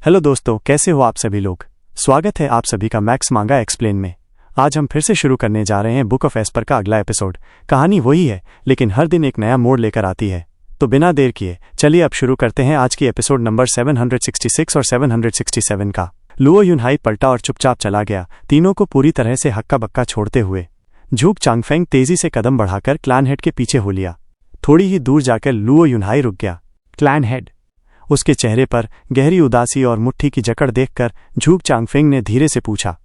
Hello दोस्तों, कैसे हो आप सभी लोग। स्वागत है आप सभी का मैक्स मांगा एक्सप्लेन में। आज हम फिर से शुरू करने जा रहे हैं बुक ऑफ एस्पर का अगला एपिसोड। कहानी वही है, लेकिन हर दिन एक नया मोड़ लेकर आती है। तो बिना देर किए चलिए अब शुरू करते हैं आज की एपिसोड नंबर 766 और 767 का। लुओ युनहाई पलटा और चुपचाप चला गया, तीनों को पूरी तरह से हक्का बक्का छोड़ते हुए। झूक चांगफेंग तेजी से कदम बढ़ाकर क्लैन हेड के पीछे हो लिया। थोड़ी ही दूर जाकर लुओ युनहाई रुक गया। क्लैन हेड, उसके चेहरे पर गहरी उदासी और मुट्ठी की जकड़ देखकर झूक चांगफेंग ने धीरे से पूछा।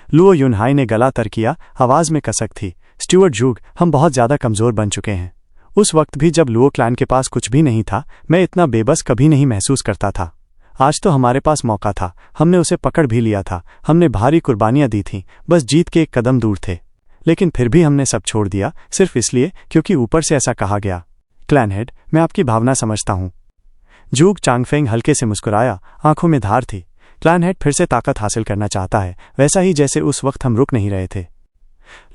लुओ युनहाई ने गला तर किया, आवाज में कसक थी। स्टुअर्ट झूक, हम बहुत ज्यादा कमजोर बन चुके हैं। उस वक्त भी जब लुओ क्लैन के पास कुछ भी नहीं था, मैं इतना बेबस कभी नहीं महसूस करता था। आज तो हमारे पास मौका था, हमने उसे पकड़ भी लिया था। हमने भारी कुर्बानियां दी थीं, बस जीत के एक कदम दूर थे। लेकिन फिर भी हमने सब छोड़ दिया, सिर्फ इसलिए क्योंकि ऊपर से ऐसा कहा गया। क्लैन हेड, मैं आपकी भावना समझता हूं। झूक चांगफेंग हल्के से मुस्कुराया, आंखों में धार थी। क्लैन हेड फिर से ताकत हासिल करना चाहता है, वैसा ही जैसे उस वक्त हम रुक नहीं रहे थे।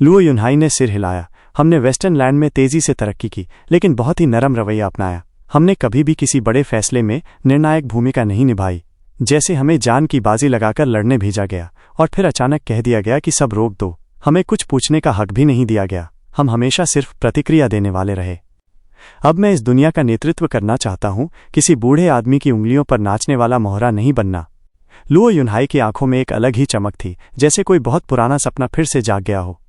लुओ युनहाई ने सिर हिलाया। हमने वेस्टर्न लैंड में तेजी से तरक्की की, लेकिन बहुत ही नरम रवैया अपनाया। हमने कभी भी किसी बड़े फैसले में निर्णायक भूमिका नहीं निभाई। जैसे हमें जान की बाजी लगाकर लड़ने भेजा गया और फिर अचानक कह दिया गया कि सब रोक दो। हमें कुछ पूछने का हक भी नहीं दिया गया। हम हमेशा सिर्फ प्रतिक्रिया देने वाले रहे। अब मैं इस दुनिया का नेतृत्व करना चाहता हूं, किसी बूढ़े आदमी की उंगलियों पर नाचने वाला मोहरा नहीं बनना। लुओ युनहाई की आंखों में एक अलग ही चमक थी, जैसे कोई बहुत पुराना सपना फिर से जाग गया हो।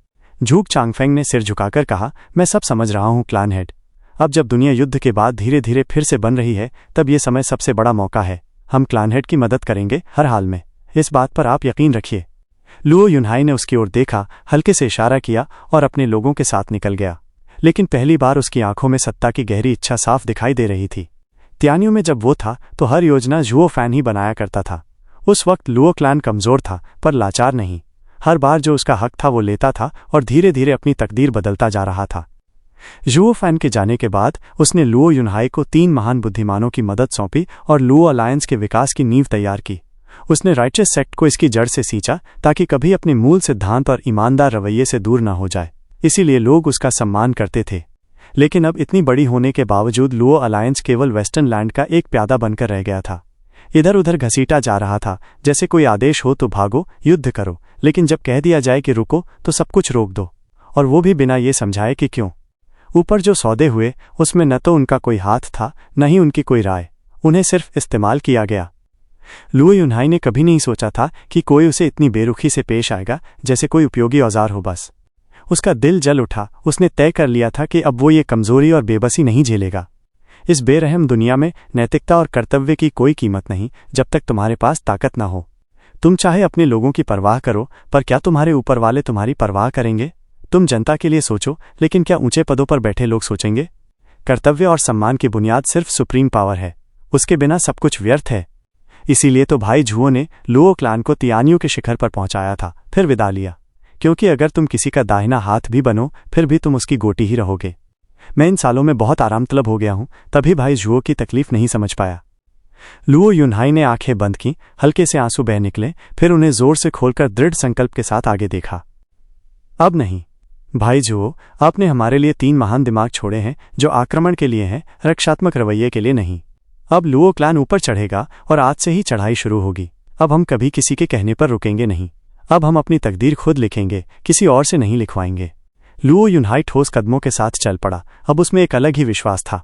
झूक चांगफेंग ने सिर झुकाकर कहा, मैं सब समझ रहा हूं क्लैन हेड। अब जब दुनिया युद्ध के बाद धीरे धीरे फिर से बन रही है, तब ये समय सबसे बड़ा मौका है। हम क्लैन हेड की मदद करेंगे हर हाल में, इस बात पर आप यकीन रखिए। लुओ युनहाई ने उसकी ओर देखा, हल्के से इशारा किया और अपने लोगों के साथ निकल गया। लेकिन पहली बार उसकी आंखों में सत्ता की गहरी इच्छा साफ दिखाई दे रही थी। त्यानियों में जब वो था तो हर योजना झुओ फैन ही बनाया करता था। उस वक्त लुओ क्लैन कमजोर था, पर लाचार नहीं। हर बार जो उसका हक था वो लेता था और धीरे धीरे अपनी तकदीर बदलता जा रहा था। झुओ फैन के जाने के बाद उसने लुओ युनहाई को 3 महान बुद्धिमानों की मदद सौंपी और लुओ अलायंस के विकास की नींव तैयार की। उसने राइचस सेक्ट को इसकी जड़ से सींचा, ताकि कभी अपने मूल सिद्धांत और ईमानदार रवैये से दूर न हो जाए। इसीलिए लोग उसका सम्मान करते थे। लेकिन अब इतनी बड़ी होने के बावजूद लुओ अलायंस केवल वेस्टर्न लैंड का एक प्यादा बनकर रह गया था। इधर उधर घसीटा जा रहा था, जैसे कोई आदेश हो तो भागो, युद्ध करो, लेकिन जब कह दिया जाए कि रुको तो सब कुछ रोक दो, और वो भी बिना ये समझाए कि क्यों। ऊपर जो सौदे हुए उसमें न तो उनका कोई हाथ था, न ही उनकी कोई राय। उन्हें सिर्फ इस्तेमाल किया गया। लुओ युनहाई ने कभी नहीं सोचा था कि कोई उसे इतनी बेरुखी से पेश आएगा, जैसे कोई उपयोगी औजार हो। बस उसका दिल जल उठा। उसने तय कर लिया था कि अब वो ये कमजोरी और बेबसी नहीं झेलेगा। इस बेरहम दुनिया में नैतिकता और कर्तव्य की कोई कीमत नहीं, जब तक तुम्हारे पास ताकत ना हो। तुम चाहे अपने लोगों की परवाह करो, पर क्या तुम्हारे ऊपर वाले तुम्हारी परवाह करेंगे? तुम जनता के लिए सोचो, लेकिन क्या ऊंचे पदों पर बैठे लोग सोचेंगे? कर्तव्य और सम्मान की बुनियाद सिर्फ सुप्रीम पावर है, उसके बिना सब कुछ व्यर्थ है। इसीलिए तो भाई झुओ ने लुओ क्लैन को तियानियों के शिखर पर पहुंचाया था, फिर विदा लिया। क्योंकि अगर तुम किसी का दाहिना हाथ भी बनो, फिर भी तुम उसकी गोटी ही रहोगे। मैं इन सालों में बहुत आराम तलब हो गया हूं, तभी भाई झुओ की तकलीफ नहीं समझ पाया। लुओ युनहाई ने आंखें बंद की, हल्के से आंसू बह निकले, फिर उन्हें जोर से खोलकर दृढ़ संकल्प के साथ आगे देखा। अब नहीं भाई झुओ, आपने हमारे लिए 3 महान दिमाग छोड़े हैं, जो आक्रमण के लिए हैं, रक्षात्मक रवैये के लिए नहीं। अब लुओ क्लैन ऊपर चढ़ेगा और आज से ही चढ़ाई शुरू होगी। अब हम कभी किसी के कहने पर रुकेंगे नहीं। अब हम अपनी तकदीर खुद लिखेंगे, किसी और से नहीं लिखवाएंगे। लुओ युनहाई ठोस कदमों के साथ चल पड़ा। अब उसमें एक अलग ही विश्वास था।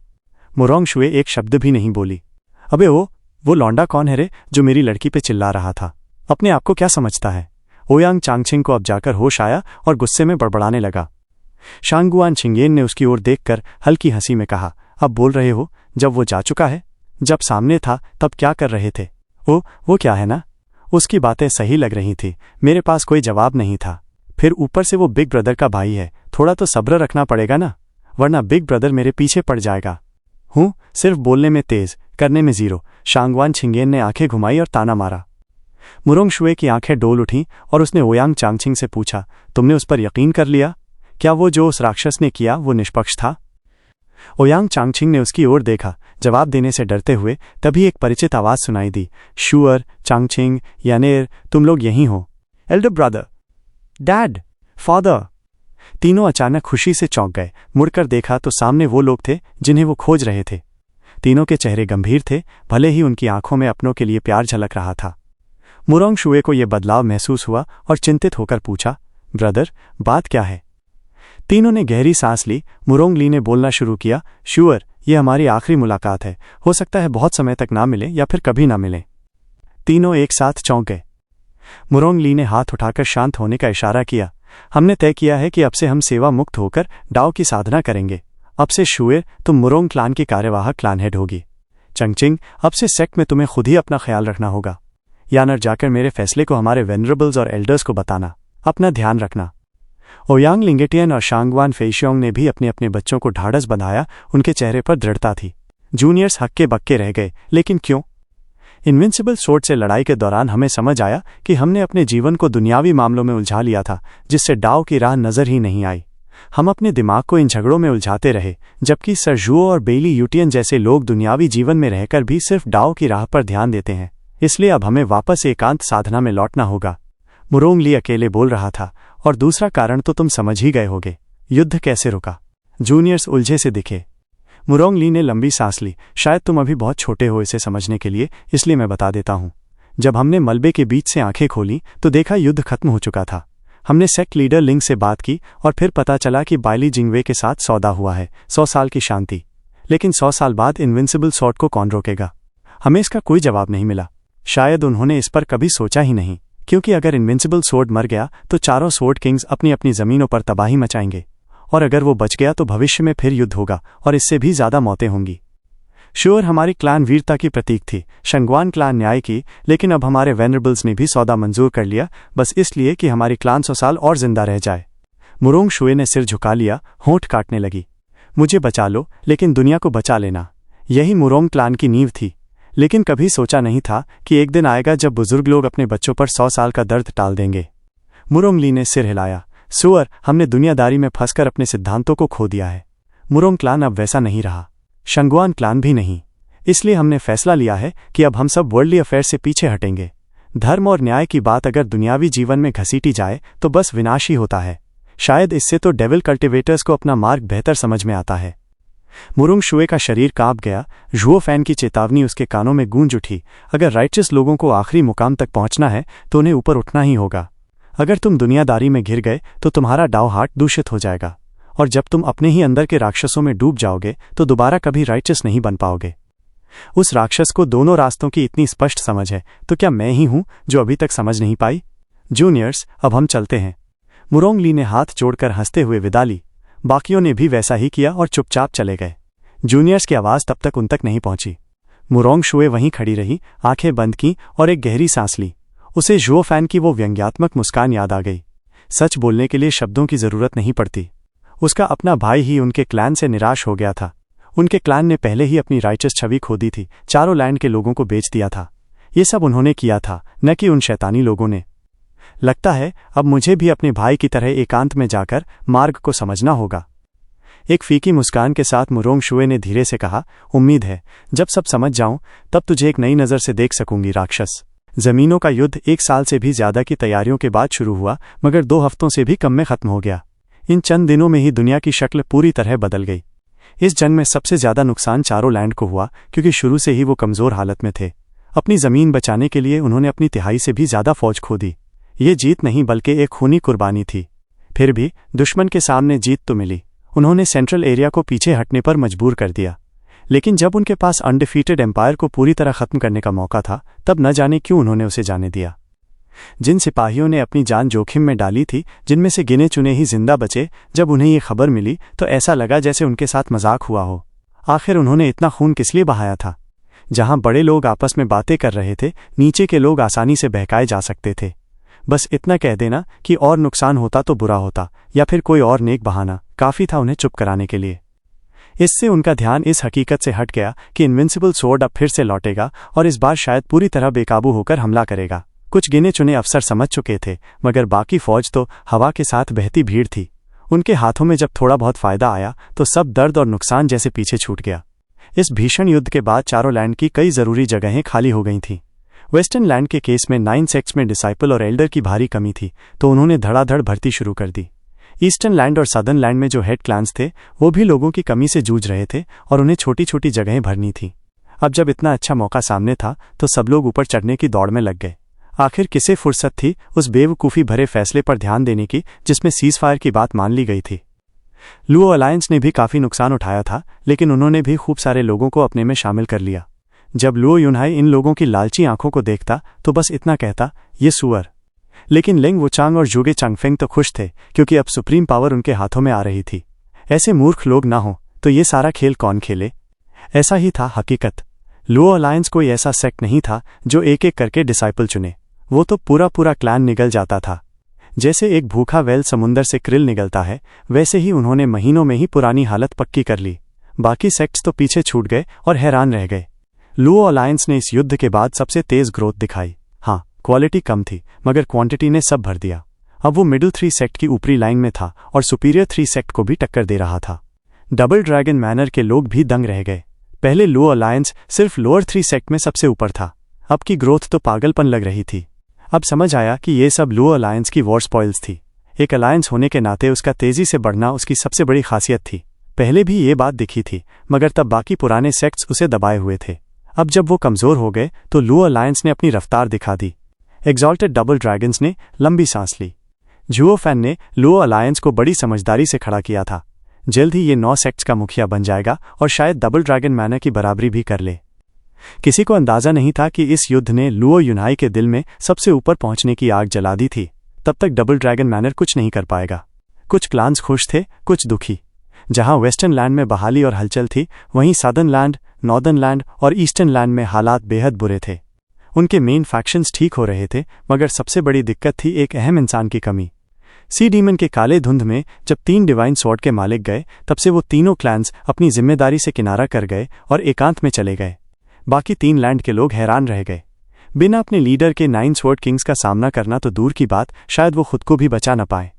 मोरोंग शुए एक शब्द भी नहीं बोली। अबे वो लौंडा कौन है रे, जो मेरी लड़की पे चिल्ला रहा था? अपने आप को क्या समझता है? ओयांग चांगछिंग को अब जाकर होश आया और गुस्से में बड़बड़ाने लगा। शांगुआन छिंगेन ने उसकी ओर देखकर हल्की हंसी में कहा, अब बोल रहे हो, जब वो जा चुका है? जब सामने था तब क्या कर रहे थे? वो क्या है ना? उसकी बातें सही लग रही थी। मेरे पास कोई जवाब नहीं था। फिर ऊपर से वो बिग ब्रदर का भाई है, थोड़ा तो सब्र रखना पड़ेगा ना, वरना बिग ब्रदर मेरे पीछे पड़ जाएगा। सिर्फ बोलने में तेज, करने में जीरो। शांगवान छिंगेन ने आंखें घुमाई और ताना मारा। मुरोंग शुए की आंखें डोल उठीं और उसने ओयांग चांगछिंग से पूछा, तुमने उस पर यकीन कर लिया? क्या वो जो उस राक्षस ने किया वो निष्पक्ष था? ओयांग चांगछिंग ने उसकी ओर देखा, जवाब देने से डरते हुए। तभी एक परिचित आवाज सुनाई दी, शुअर, चांगछिंग, यानेर, तुम लोग यहीं हो? Elder brother, dad, father. तीनों अचानक खुशी से चौंक गए। मुड़कर देखा तो सामने वो लोग थे जिन्हें वो खोज रहे थे। तीनों के चेहरे गंभीर थे, भले ही उनकी आंखों में अपनों के लिए प्यार झलक रहा था। मुरोंग शुए को यह बदलाव महसूस हुआ और चिंतित होकर पूछा, ब्रदर, बात क्या है? तीनों ने गहरी सांस ली। मुरोंग ली ने बोलना शुरू किया, शुअर, यह हमारी आखिरी मुलाकात है। हो सकता है बहुत समय तक ना मिले या फिर कभी ना मिले। तीनों एक साथ चौंक गए। मुरोंग ली ने हाथ उठाकर शांत होने का इशारा किया। हमने तय किया है कि अब से हम सेवा मुक्त होकर डाओ की साधना करेंगे। अब से शुए, तुम मुरोंग क्लान की कार्यवाहक क्लान हेड होगी। चंगचिंग, अब से सेक्ट में तुम्हें खुद ही अपना ख्याल रखना होगा। यानर, जाकर मेरे फैसले को हमारे वेनरेबल्स और एल्डर्स को बताना। अपना ध्यान रखना। ओयांग लिंगेटियन और शांगवान फेशियोंग ने भी अपने अपने बच्चों को ढाढ़स बंधाया। उनके चेहरे पर दृढ़ता थी। जूनियर्स हक्के बक्के रह गए, लेकिन क्यों? इनविंसिबल सोर्ड से लड़ाई के दौरान हमें समझ आया कि हमने अपने जीवन को दुनियावी मामलों में उलझा लिया था, जिससे डाओ की राह नजर ही नहीं आई। हम अपने दिमाग को इन झगड़ों में उलझाते रहे, जबकि सर जुओ और बेली यूटियन जैसे लोग दुनियावी जीवन में रहकर भी सिर्फ डाओ की राह पर ध्यान देते हैं। इसलिए अब हमें वापस एकांत साधना में लौटना होगा। मुरोंग ली अकेले बोल रहा था, और दूसरा कारण तो तुम समझ ही गए होगे। युद्ध कैसे रुका? जूनियर्स उलझे से दिखे। मुरोंग ली ने लंबी सांस ली। शायद तुम अभी बहुत छोटे हो इसे समझने के लिए, इसलिए मैं बता देता हूं। जब हमने मलबे के बीच से आंखें खोली तो देखा युद्ध खत्म हो चुका था। हमने सेक्ट लीडर लिंग से बात की और फिर पता चला कि बाइली जिंगवे के साथ सौदा हुआ है, 100 साल की शांति। लेकिन 100 साल बाद इनविंसिबल सॉर्ड को कौन रोकेगा? हमें इसका कोई जवाब नहीं मिला। शायद उन्होंने इस पर कभी सोचा ही नहीं, क्योंकि अगर इनविंसिबल सॉर्ड मर गया तो चारों सॉर्ड किंग्स अपनी अपनी जमीनों पर तबाही मचाएंगे, और अगर वो बच गया तो भविष्य में फिर युद्ध होगा और इससे भी ज्यादा मौतें होंगी। श्योर, हमारी क्लान वीरता की प्रतीक थी, शंगवान क्लान न्याय की, लेकिन अब हमारे वेनरेबल्स ने भी सौदा मंजूर कर लिया, बस इसलिए कि हमारी क्लान 100 साल और जिंदा रह जाए। मुरोंग शुए ने सिर झुका लिया, होंठ काटने लगी। मुझे बचा लो, लेकिन दुनिया को बचा लेना। यही मुरोंग क्लान की नींव थी। लेकिन कभी सोचा नहीं था कि एक दिन आएगा जब बुजुर्ग लोग अपने बच्चों पर 100 साल का दर्द टाल देंगे। मुरोंग ली ने सिर हिलाया। सुअर, हमने दुनियादारी में फंसकर अपने सिद्धांतों को खो दिया है। मुरोंग क्लान अब वैसा नहीं रहा, शंगवान क्लान भी नहीं। इसलिए हमने फैसला लिया है कि अब हम सब वर्ल्डली अफेयर से पीछे हटेंगे। धर्म और न्याय की बात अगर दुनियावी जीवन में घसीटी जाए तो बस विनाश ही होता है। शायद इससे तो डेविल कल्टिवेटर्स को अपना मार्ग बेहतर समझ में आता है। मुरोंग शुए का शरीर कांप गया। जुओ फैन की चेतावनी उसके कानों में गूंज उठी। अगर राइचस लोगों को आखिरी मुकाम तक पहुंचना है तो उन्हें ऊपर उठना ही होगा। अगर तुम दुनियादारी में घिर गए तो तुम्हारा डाओ हार्ट दूषित हो जाएगा, और जब तुम अपने ही अंदर के राक्षसों में डूब जाओगे तो दोबारा कभी राइचस नहीं बन पाओगे। उस राक्षस को दोनों रास्तों की इतनी स्पष्ट समझ है, तो क्या मैं ही हूं जो अभी तक समझ नहीं पाई? जूनियर्स, अब हम चलते हैं। मुरोंग ली ने हाथ जोड़कर हंसते हुए विदा ली। बाकियों ने भी वैसा ही किया और चुपचाप चले गए। जूनियर्स की आवाज तब तक उन तक नहीं पहुंची। मुरोंग शुए वहीं खड़ी रही, आंखें बंद की और एक गहरी सांस ली। उसे जुओ फैन की वो व्यंग्यात्मक मुस्कान याद आ गई। सच बोलने के लिए शब्दों की जरूरत नहीं पड़ती। उसका अपना भाई ही उनके क्लैन से निराश हो गया था। उनके क्लैन ने पहले ही अपनी राइचस छवि खो दी थी, चारों लैंड के लोगों को बेच दिया था। ये सब उन्होंने किया था, न कि उन शैतानी लोगों ने। लगता है अब मुझे भी अपने भाई की तरह एकांत में जाकर मार्ग को समझना होगा। एक फीकी मुस्कान के साथ मुरोंग शुए ने धीरे से कहा, उम्मीद है जब सब समझ जाऊं तब तुझे एक नई नज़र से देख सकूंगी राक्षस। जमीनों का युद्ध 1 साल से भी ज्यादा की तैयारियों के बाद शुरू हुआ, मगर 2 हफ्तों से भी कम में खत्म हो गया। इन चंद दिनों में ही दुनिया की शक्ल पूरी तरह बदल गई। इस जंग में सबसे ज्यादा नुकसान चारों लैंड को हुआ, क्योंकि शुरू से ही वो कमजोर हालत में थे। अपनी जमीन बचाने के लिए उन्होंने अपनी तिहाई से भी ज्यादा फौज खो दी। ये जीत नहीं बल्कि एक खूनी कुर्बानी थी। फिर भी दुश्मन के सामने जीत तो मिली। उन्होंने सेंट्रल एरिया को पीछे हटने पर मजबूर कर दिया। लेकिन जब उनके पास अनडिफीटेड एम्पायर को पूरी तरह खत्म करने का मौका था, तब न जाने क्यों उन्होंने उसे जाने दिया। जिन सिपाहियों ने अपनी जान जोखिम में डाली थी, जिनमें से गिने चुने ही जिंदा बचे, जब उन्हें ये खबर मिली तो ऐसा लगा जैसे उनके साथ मजाक हुआ हो। आखिर उन्होंने इतना खून किस लिए बहाया था? जहां बड़े लोग आपस में बातें कर रहे थे, नीचे के लोग आसानी से बहकाए जा सकते थे। बस इतना कह देना कि और नुकसान होता तो बुरा होता, या फिर कोई और नेक बहाना काफी था उन्हें चुप कराने के लिए। इससे उनका ध्यान इस हकीकत से हट गया कि इनविंसिबल सोर्ड अब फिर से लौटेगा और इस बार शायद पूरी तरह बेकाबू होकर हमला करेगा। कुछ गिने चुने अफसर समझ चुके थे, मगर बाकी फौज तो हवा के साथ बहती भीड़ थी। उनके हाथों में जब थोड़ा बहुत फायदा आया तो सब दर्द और नुकसान जैसे पीछे छूट गया। इस भीषण युद्ध के बाद चारों लैंड की कई जरूरी जगहें खाली हो गई थीं। वेस्टर्न लैंड के केस में 9 सेक्ट्स में डिसाइपल और एल्डर की भारी कमी थी, तो उन्होंने धड़ाधड़ भर्ती शुरू कर दी। ईस्टर्न लैंड और सदर्न लैंड में जो हेड क्लैंस थे वो भी लोगों की कमी से जूझ रहे थे और उन्हें छोटी छोटी जगहें भरनी थी। अब जब इतना अच्छा मौका सामने था तो सब लोग ऊपर चढ़ने की दौड़ में लग गए। आखिर किसे फुर्सत थी उस बेवकूफ़ी भरे फैसले पर ध्यान देने की जिसमें सीज फायर की बात मान ली गई थी। लुओ अलायंस ने भी काफ़ी नुकसान उठाया था, लेकिन उन्होंने भी खूब सारे लोगों को अपने में शामिल कर लिया। जब लुओ युनहाई इन लोगों की लालची आंखों को देखता तो बस इतना कहता, ये सुअर। लेकिन लेंग वुचांग और जुगे चांगफेंग तो खुश थे क्योंकि अब सुप्रीम पावर उनके हाथों में आ रही थी। ऐसे मूर्ख लोग ना हो तो ये सारा खेल कौन खेले। ऐसा ही था हकीकत। लुओ अलायंस कोई ऐसा सेक्ट नहीं था जो एक एक करके डिसाइपल चुने, वो तो पूरा क्लैन निगल जाता था। जैसे एक भूखा वेल समुंदर से क्रिल निगलता है, वैसे ही उन्होंने महीनों में ही पुरानी हालत पक्की कर ली। बाकी सेक्ट्स तो पीछे छूट गए और हैरान रह गए। लुओ अलायंस ने इस युद्ध के बाद सबसे तेज ग्रोथ दिखाई। हाँ, क्वालिटी कम थी मगर क्वांटिटी ने सब भर दिया। अब वो मिडिल 3 सेक्ट की ऊपरी लाइन में था और सुपीरियर 3 सेक्ट को भी टक्कर दे रहा था। डबल ड्रैगन मैनर के लोग भी दंग रह गए। पहले लुओ अलायंस सिर्फ लोअर 3 सेक्ट में सबसे ऊपर था, अब की ग्रोथ तो पागलपन लग रही थी। अब समझ आया कि ये सब लुओ अलायंस की वॉर स्पॉइल्स थी। एक अलायंस होने के नाते उसका तेजी से बढ़ना उसकी सबसे बड़ी खासियत थी। पहले भी ये बात दिखी थी मगर तब बाकी पुराने सेक्ट्स उसे दबाए हुए थे। अब जब वो कमज़ोर हो गए तो लुओ अलायंस ने अपनी रफ्तार दिखा दी। एग्जॉल्टेड डबल ड्रैगन्स ने लंबी सांस ली। जुओ फैन ने लुओ अलायंस को बड़ी समझदारी से खड़ा किया था। जल्द ही ये 9 सेक्ट्स का मुखिया बन जाएगा और शायद डबल ड्रैगन मैनर की बराबरी भी कर ले। किसी को अंदाजा नहीं था कि इस युद्ध ने लुओ युनहाई के दिल में सबसे ऊपर पहुंचने की आग जला दी थी। तब तक डबल ड्रैगन मैनर कुछ नहीं कर पाएगा। कुछ क्लान्स खुश थे, कुछ दुखी। जहां वेस्टर्न लैंड में बहाली और हलचल थी, वहीं सदर्न लैंड, नॉर्दर्न लैंड और ईस्टर्न लैंड में हालात बेहद बुरे थे। उनके मेन फैक्शंस ठीक हो रहे थे मगर सबसे बड़ी दिक्कत थी एक अहम इंसान की कमी। सी डीमन के काले धुंध में जब 3 डिवाइन स्वॉर्ड के मालिक गए तब से वो तीनों क्लैंस अपनी जिम्मेदारी से किनारा कर गए और एकांत में चले गए। बाकी 3 लैंड के लोग हैरान रह गए। बिना अपने लीडर के 9 स्वॉर्ड किंग्स का सामना करना तो दूर की बात, शायद वो खुद को भी बचा न पाए।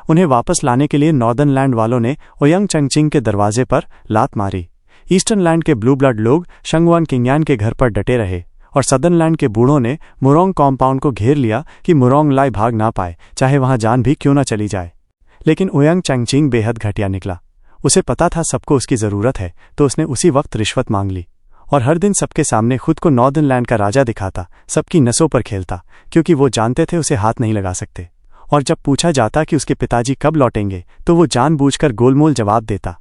उन्हें वापस लाने के लिए नॉर्दर्न लैंड वालों ने ओयंग चंगचिंग के दरवाजे पर लात मारी। ईस्टर्न लैंड के ब्लू ब्लड लोग शंगवान किंगयान के घर पर डटे रहे और सदर्न लैंड के बूढ़ों ने मुरोंग कॉम्पाउंड को घेर लिया कि मुरोंग लाई भाग ना पाए, चाहे वहां जान भी क्यों न चली जाए। लेकिन ओयंग चंगचिंग बेहद घटिया निकला। उसे पता था सबको उसकी ज़रूरत है, तो उसने उसी वक्त रिश्वत मांग ली और हर दिन सबके सामने खुद को नॉर्दर्न लैंड का राजा दिखाता, सबकी नसों पर खेलता, क्योंकि वो जानते थे उसे हाथ नहीं लगा सकते। और जब पूछा जाता कि उसके पिताजी कब लौटेंगे तो वो जानबूझकर गोलमोल जवाब देता।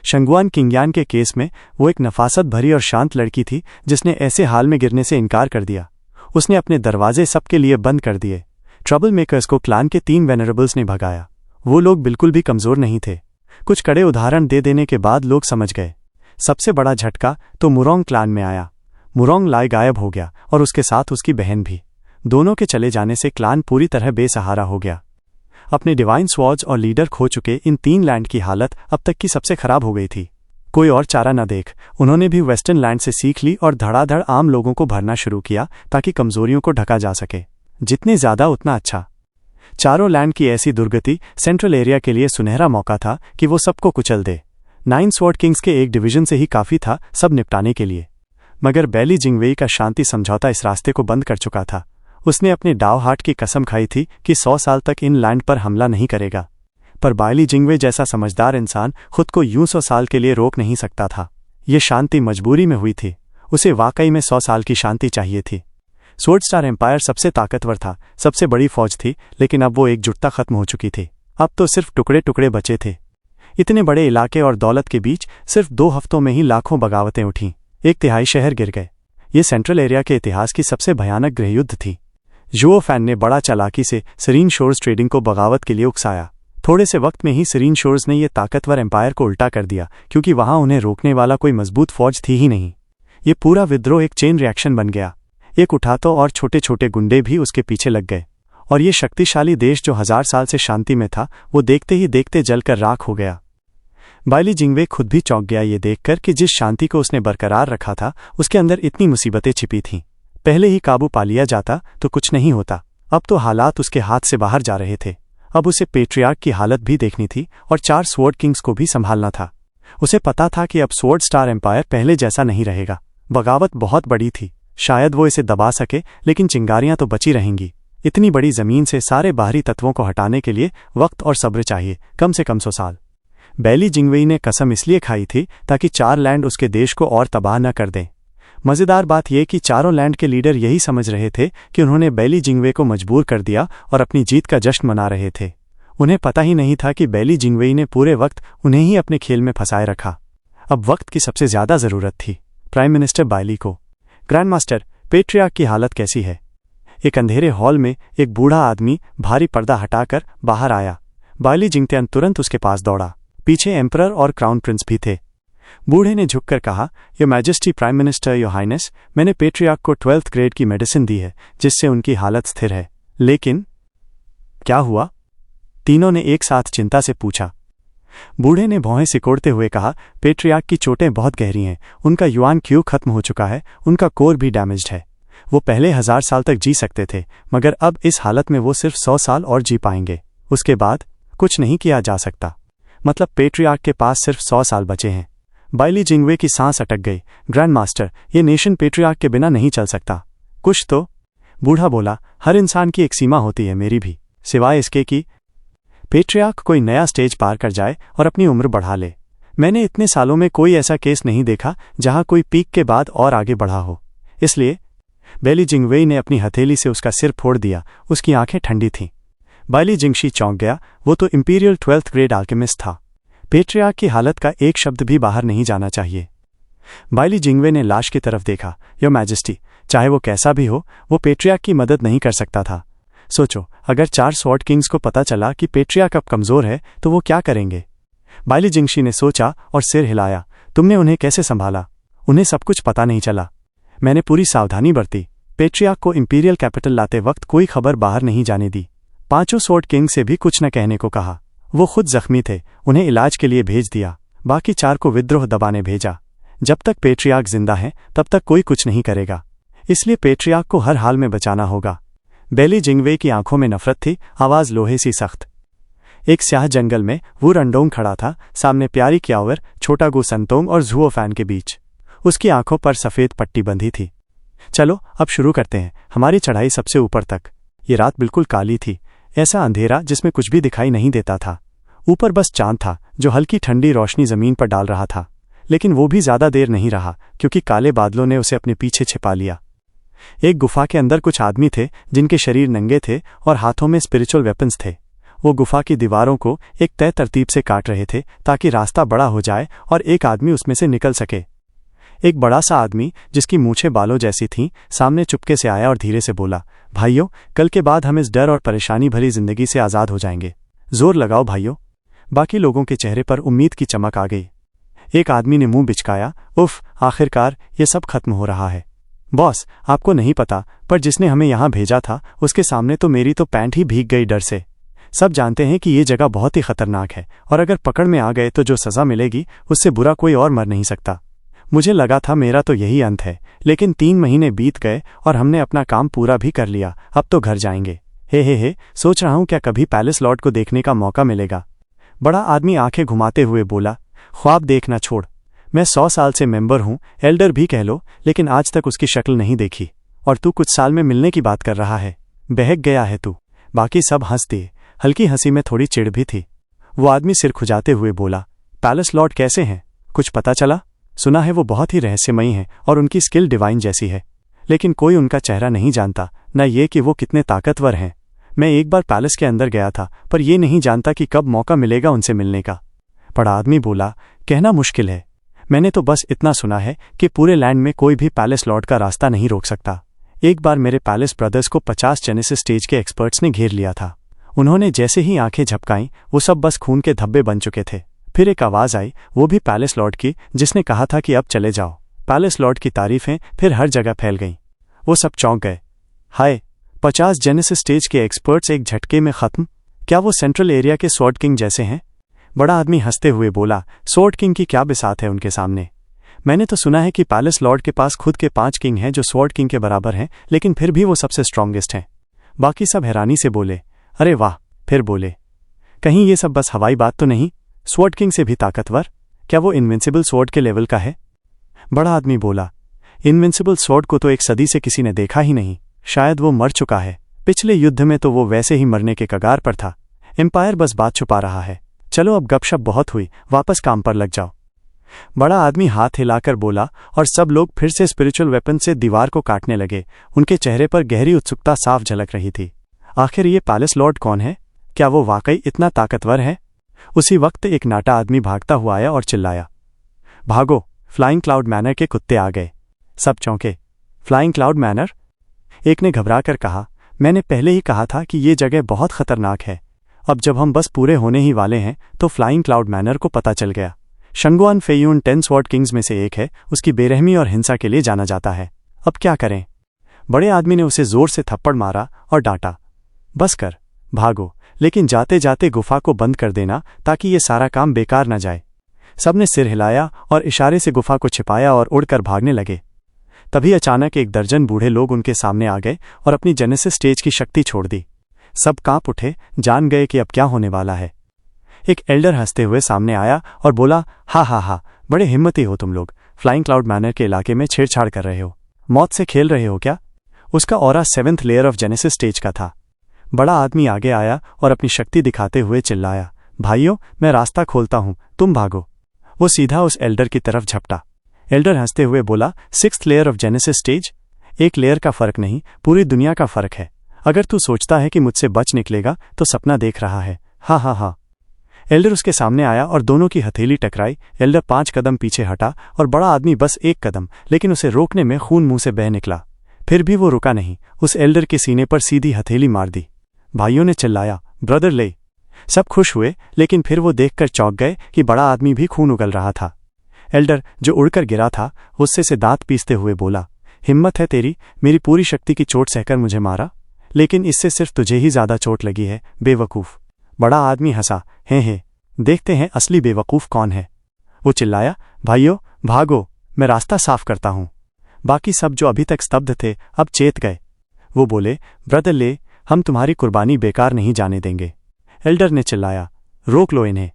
शंगवान किंगयान के केस में वो एक नफासत भरी और शांत लड़की थी जिसने ऐसे हाल में गिरने से इनकार कर दिया। उसने अपने दरवाजे सबके लिए बंद कर दिए। ट्रबल मेकर्स को क्लान के 3 वेनरेबल्स ने भगाया। वो लोग बिल्कुल भी कमज़ोर नहीं थे। कुछ कड़े उदाहरण दे देने के बाद लोग समझ गए। सबसे बड़ा झटका तो मुरोंग क्लान में आया। मुरोंग लाई गायब हो गया और उसके साथ उसकी बहन भी। दोनों के चले जाने से क्लान पूरी तरह बेसहारा हो गया। अपने डिवाइन स्वॉर्ड्स और लीडर खो चुके इन 3 लैंड की हालत अब तक की सबसे खराब हो गई थी। कोई और चारा न देख उन्होंने भी वेस्टर्न लैंड से सीख ली और धड़ाधड़ आम लोगों को भरना शुरू किया ताकि कमजोरियों को ढका जा सके। जितने ज्यादा उतना अच्छा। चारों लैंड की ऐसी दुर्गति सेंट्रल एरिया के लिए सुनहरा मौका था कि वो सबको कुचल दे। 9 स्वॉर्ड किंग्स के एक डिवीजन से ही काफी था सब निपटाने के लिए। मगर बैली जिंगवेई का शांति समझौता इस रास्ते को बंद कर चुका था। उसने अपने डाव हार्ट की कसम खाई थी कि 100 साल तक इन लैंड पर हमला नहीं करेगा। पर बायली जिंगवे जैसा समझदार इंसान खुद को यूं 100 साल के लिए रोक नहीं सकता था। ये शांति मजबूरी में हुई थी। उसे वाकई में 100 साल की शांति चाहिए थी। स्वॉर्ड स्टार एम्पायर सबसे ताकतवर था, सबसे बड़ी फौज थी, लेकिन अब वो एकजुटता खत्म हो चुकी थी। अब तो सिर्फ टुकड़े टुकड़े बचे थे। इतने बड़े इलाके और दौलत के बीच सिर्फ 2 हफ्तों में ही लाखों बगावतें उठीं। 1/3 शहर गिर गए। ये सेंट्रल एरिया के इतिहास की सबसे भयानक गृहयुद्ध थी। जुओ फैन ने बड़ा चालाकी से सरीन शोर्स ट्रेडिंग को बगावत के लिए उकसाया। थोड़े से वक्त में ही सरीन शोर्स ने ये ताकतवर एम्पायर को उल्टा कर दिया, क्योंकि वहां उन्हें रोकने वाला कोई मजबूत फौज थी ही नहीं। ये पूरा विद्रोह एक चेन रिएक्शन बन गया। एक उठातो और छोटे छोटे गुंडे भी उसके पीछे लग गए और ये शक्तिशाली देश जो 1000 साल से शांति में था वो देखते ही देखते जलकर राख हो गया। बायली जिंगवे खुद भी चौंक गया ये देखकर कि जिस शांति को उसने बरकरार रखा था उसके अंदर इतनी मुसीबतें छिपी थीं। पहले ही काबू पा लिया जाता तो कुछ नहीं होता। अब तो हालात उसके हाथ से बाहर जा रहे थे। अब उसे पेट्रियार्क की हालत भी देखनी थी और 4 स्वॉर्ड किंग्स को भी संभालना था। उसे पता था कि अब स्वॉर्ड स्टार एम्पायर पहले जैसा नहीं रहेगा। बगावत बहुत बड़ी थी, शायद वो इसे दबा सके, लेकिन चिंगारियां तो बची रहेंगी। इतनी बड़ी जमीन से सारे बाहरी तत्वों को हटाने के लिए वक्त और सब्र चाहिए, कम से कम 100 साल। बैली जिंगवेई ने कसम इसलिए खाई थी ताकि 4 लैंड उसके देश को और तबाह न कर दें। मज़ेदार बात यह कि चारों लैंड के लीडर यही समझ रहे थे कि उन्होंने बैली जिंगवे को मजबूर कर दिया और अपनी जीत का जश्न मना रहे थे। उन्हें पता ही नहीं था कि बैली जिंगवेई ने पूरे वक्त उन्हें ही अपने खेल में फंसाए रखा। अब वक्त की सबसे ज्यादा जरूरत थी प्राइम मिनिस्टर बायली को। ग्रैंड मास्टर, पेट्रियार्क की हालत कैसी है? एक अंधेरे हॉल में एक बूढ़ा आदमी भारी पर्दा हटाकर बाहर आया। बायली जिंगतेन तुरंत उसके पास दौड़ा। पीछे एम्परर और क्राउन प्रिंस भी थे। बूढ़े ने झुककर कहा, your majesty prime minister, your highness, मैंने पेट्रियार्क को 12th ग्रेड की मेडिसिन दी है जिससे उनकी हालत स्थिर है। लेकिन क्या हुआ? तीनों ने एक साथ चिंता से पूछा। बूढ़े ने भौहें सिकोड़ते हुए कहा, पेट्रियार्क की चोटें बहुत गहरी हैं, उनका युआन क्यू खत्म हो चुका है, उनका कोर भी डैमेज्ड है। वो पहले 1000 साल तक जी सकते थे, मगर अब इस हालत में वो सिर्फ 100 साल और जी पाएंगे। उसके बाद कुछ नहीं किया जा सकता। मतलब पेट्रियार्क के पास सिर्फ 100 साल बचे हैं। बायली जिंगवे की सांस अटक गई। ग्रैंड मास्टर, ये नेशन पेट्रियार्क के बिना नहीं चल सकता। कुछ तो। बूढ़ा बोला, हर इंसान की एक सीमा होती है, मेरी भी, सिवाय इसके कि पेट्रियार्क कोई नया स्टेज पार कर जाए और अपनी उम्र बढ़ा ले। मैंने इतने सालों में कोई ऐसा केस नहीं देखा जहां कोई पीक के बाद और आगे बढ़ा हो। इसलिए बैली जिंगवेई ने अपनी हथेली से उसका सिर फोड़ दिया। उसकी आंखें ठंडी थीं। बायली जिंगशी चौंक गया। वो तो इंपीरियल 12th ग्रेड आल्केमिस्ट था। पेट्रियार्क की हालत का एक शब्द भी बाहर नहीं जाना चाहिए। बायली जिंगवे ने लाश की तरफ देखा। योर मैजेस्टी, चाहे वो कैसा भी हो, वो पेट्रियार्क की मदद नहीं कर सकता था। सोचो, अगर 4 स्वॉर्ड किंग्स को पता चला कि पेट्रियार्क अब कमजोर है तो वो क्या करेंगे? बायली जिंगशी ने सोचा और सिर हिलाया। तुमने उन्हें कैसे संभाला? उन्हें सब कुछ पता नहीं चला। मैंने पूरी सावधानी बरती। पेट्रियार्क को इंपीरियल कैपिटल लाते वक्त कोई खबर बाहर नहीं जाने दी। 5 स्वॉर्ड किंग से भी कुछ न कहने को कहा। वो खुद जख्मी थे, उन्हें इलाज के लिए भेज दिया। बाकी 4 को विद्रोह दबाने भेजा। जब तक पेट्रियार्क जिंदा है तब तक कोई कुछ नहीं करेगा। इसलिए पेट्रियार्क को हर हाल में बचाना होगा। बैली जिंगवे की आंखों में नफरत थी, आवाज लोहे सी सख्त। एक स्याह जंगल में वू रंडोंग खड़ा था, सामने प्यारी क्यावर, छोटा गु संतोंग और जुओ फैन के बीच। उसकी आंखों पर सफेद पट्टी बंधी थी। चलो अब शुरू करते हैं, हमारी चढ़ाई सबसे ऊपर तक। ये रात बिल्कुल काली थी, ऐसा अंधेरा जिसमें कुछ भी दिखाई नहीं देता था। ऊपर बस चांद था जो हल्की ठंडी रोशनी जमीन पर डाल रहा था। लेकिन वो भी ज्यादा देर नहीं रहा, क्योंकि काले बादलों ने उसे अपने पीछे छिपा लिया। एक गुफा के अंदर कुछ आदमी थे जिनके शरीर नंगे थे और हाथों में स्पिरिचुअल वेपन्स थे। वो गुफा की दीवारों को एक तय तरतीब से काट रहे थे ताकि रास्ता बड़ा हो जाए और एक आदमी उसमें से निकल सके। एक बड़ा सा आदमी जिसकी मूछें बालों जैसी थीं, सामने चुपके से आया और धीरे से बोला, भाइयों, कल के बाद हम इस डर और परेशानी भरी जिंदगी से आज़ाद हो जाएंगे। जोर लगाओ भाइयों। बाकी लोगों के चेहरे पर उम्मीद की चमक आ गई। एक आदमी ने मुंह बिचकाया, उफ, आखिरकार ये सब खत्म हो रहा है। बॉस, आपको नहीं पता, पर जिसने हमें यहाँ भेजा था उसके सामने तो मेरी तो पैंट ही भीग गई डर से। सब जानते हैं कि ये जगह बहुत ही खतरनाक है और अगर पकड़ में आ गए तो जो सजा मिलेगी उससे बुरा कोई और मर नहीं सकता। मुझे लगा था मेरा तो यही अंत है, लेकिन 3 महीने बीत गए और हमने अपना काम पूरा भी कर लिया। अब तो घर जाएंगे। हे, सोच रहा हूँ क्या कभी पैलेस लॉर्ड को देखने का मौका मिलेगा। बड़ा आदमी आंखें घुमाते हुए बोला, ख्वाब देखना छोड़। मैं 100 साल से मेंबर हूँ, एल्डर भी कह लो, लेकिन आज तक उसकी शक्ल नहीं देखी। और तू कुछ साल में मिलने की बात कर रहा है। बहक गया है तू। बाकी सब हंस दिए। हल्की हंसी में थोड़ी चिढ़ भी थी। वो आदमी सिर खुजाते हुए बोला, पैलेस लॉर्ड कैसे हैं? कुछ पता चला? सुना है वो बहुत ही रहस्यमयी हैं और उनकी स्किल डिवाइन जैसी है, लेकिन कोई उनका चेहरा नहीं जानता, न ये कि वो कितने ताकतवर हैं। मैं एक बार पैलेस के अंदर गया था, पर ये नहीं जानता कि कब मौका मिलेगा उनसे मिलने का। बड़ा आदमी बोला, कहना मुश्किल है। मैंने तो बस इतना सुना है कि पूरे लैंड में कोई भी पैलेस लॉर्ड का रास्ता नहीं रोक सकता। एक बार मेरे पैलेस ब्रदर्स को 50 जेनेसिस स्टेज के एक्सपर्ट्स ने घेर लिया था। उन्होंने जैसे ही आंखें झपकाईं, वो सब बस खून के धब्बे बन चुके थे। फिर एक आवाज आई, वो भी पैलेस लॉर्ड की, जिसने कहा था कि अब चले जाओ। पैलेस लॉर्ड की तारीफें फिर हर जगह फैल गईं। वो सब चौंक गए। हाय, 50 जेनेसिस स्टेज के एक्सपर्ट्स एक झटके में खत्म? क्या वो सेंट्रल एरिया के स्वॉर्ड किंग जैसे हैं? बड़ा आदमी हंसते हुए बोला, स्वॉर्ड किंग की क्या बिसात है उनके सामने। मैंने तो सुना है कि पैलेस लॉर्ड के पास खुद के 5 किंग हैं जो स्वॉर्ड किंग के बराबर हैं, लेकिन फिर भी वो सबसे स्ट्रांगेस्ट हैं। बाकी सब हैरानी से बोले, अरे वाह। फिर बोले, कहीं ये सब बस हवाई बात तो नहीं? स्वॉर्ड किंग से भी ताकतवर? क्या वो इनविंसिबल स्वॉर्ड के लेवल का है? बड़ा आदमी बोला, इनविंसिबल स्वॉर्ड को तो 1 सदी से किसी ने देखा ही नहीं। शायद वो मर चुका है। पिछले युद्ध में तो वो वैसे ही मरने के कगार पर था। एम्पायर बस बात छुपा रहा है। चलो अब गपशप बहुत हुई, वापस काम पर लग जाओ। बड़ा आदमी हाथ हिलाकर बोला और सब लोग फिर से स्पिरिचुअल वेपन से दीवार को काटने लगे। उनके चेहरे पर गहरी उत्सुकता साफ झलक रही थी। आखिर ये पैलेस लॉर्ड कौन है? क्या वो वाकई इतना ताकतवर है? उसी वक्त एक नाटा आदमी भागता हुआ आया और चिल्लाया, भागो, फ्लाइंग क्लाउड मैनर के कुत्ते आ गए। सब चौंके। Flying cloud manner? एक ने घबराकर कहा, मैंने पहले ही कहा था कि ये जगह बहुत खतरनाक है। अब जब हम बस पूरे होने ही वाले हैं तो फ्लाइंग क्लाउड मैनर को पता चल गया। शंगुआन फेयून 10 स्वॉर्ड किंग्स में से एक है। उसकी बेरहमी और हिंसा के लिए जाना जाता है। अब क्या करें? बड़े आदमी ने उसे जोर से थप्पड़ मारा और डांटा, बस कर, भागो, लेकिन जाते जाते गुफा को बंद कर देना ताकि ये सारा काम बेकार न जाए। सबने सिर हिलाया और इशारे से गुफा को छिपाया और उड़कर भागने लगे। तभी अचानक एक दर्जन बूढ़े लोग उनके सामने आ गए और अपनी जेनेसिस स्टेज की शक्ति छोड़ दी। सब कांप उठे, जान गए कि अब क्या होने वाला है। एक एल्डर हंसते हुए सामने आया और बोला, हा हा हा, बड़े हिम्मती हो तुम लोग। फ्लाइंग क्लाउड मैनर के इलाके में छेड़छाड़ कर रहे हो, मौत से खेल रहे हो क्या? उसका aura 7th layer of genesis stage का था। बड़ा आदमी आगे आया और अपनी शक्ति दिखाते हुए चिल्लाया, भाइयों, मैं रास्ता खोलता हूं, तुम भागो। वो सीधा उस एल्डर की तरफ झपटा। एल्डर हंसते हुए बोला, 6th layer of genesis stage? एक लेयर का फर्क नहीं, पूरी दुनिया का फर्क है। अगर तू सोचता है कि मुझसे बच निकलेगा तो सपना देख रहा है। हा हा हा। एल्डर उसके सामने आया और दोनों की हथेली टकराई। एल्डर 5 कदम पीछे हटा और बड़ा आदमी बस 1 कदम, लेकिन उसे रोकने में खून मुंह से बह निकला। फिर भी वो रुका नहीं, उस एल्डर के सीने पर सीधी हथेली मार दी। भाइयों ने चिल्लाया, ब्रदर ले। सब खुश हुए, लेकिन फिर वो देखकर चौंक गए कि बड़ा आदमी भी खून उगल रहा था। एल्डर, जो उड़कर गिरा था, गुस्से से दांत पीसते हुए बोला, हिम्मत है तेरी मेरी पूरी शक्ति की चोट सहकर मुझे मारा, लेकिन इससे सिर्फ तुझे ही ज्यादा चोट लगी है, बेवकूफ। बड़ा आदमी हंसा, हे, देखते हैं असली बेवकूफ कौन है। वो चिल्लाया, भाइयों भागो, मैं रास्ता साफ करता हूं। बाकी सब जो अभी तक स्तब्ध थे अब चेत गए। वो बोले, ब्रदर ले, हम तुम्हारी कुर्बानी बेकार नहीं जाने देंगे। एल्डर ने चिल्लाया, रोक लो इन्हें।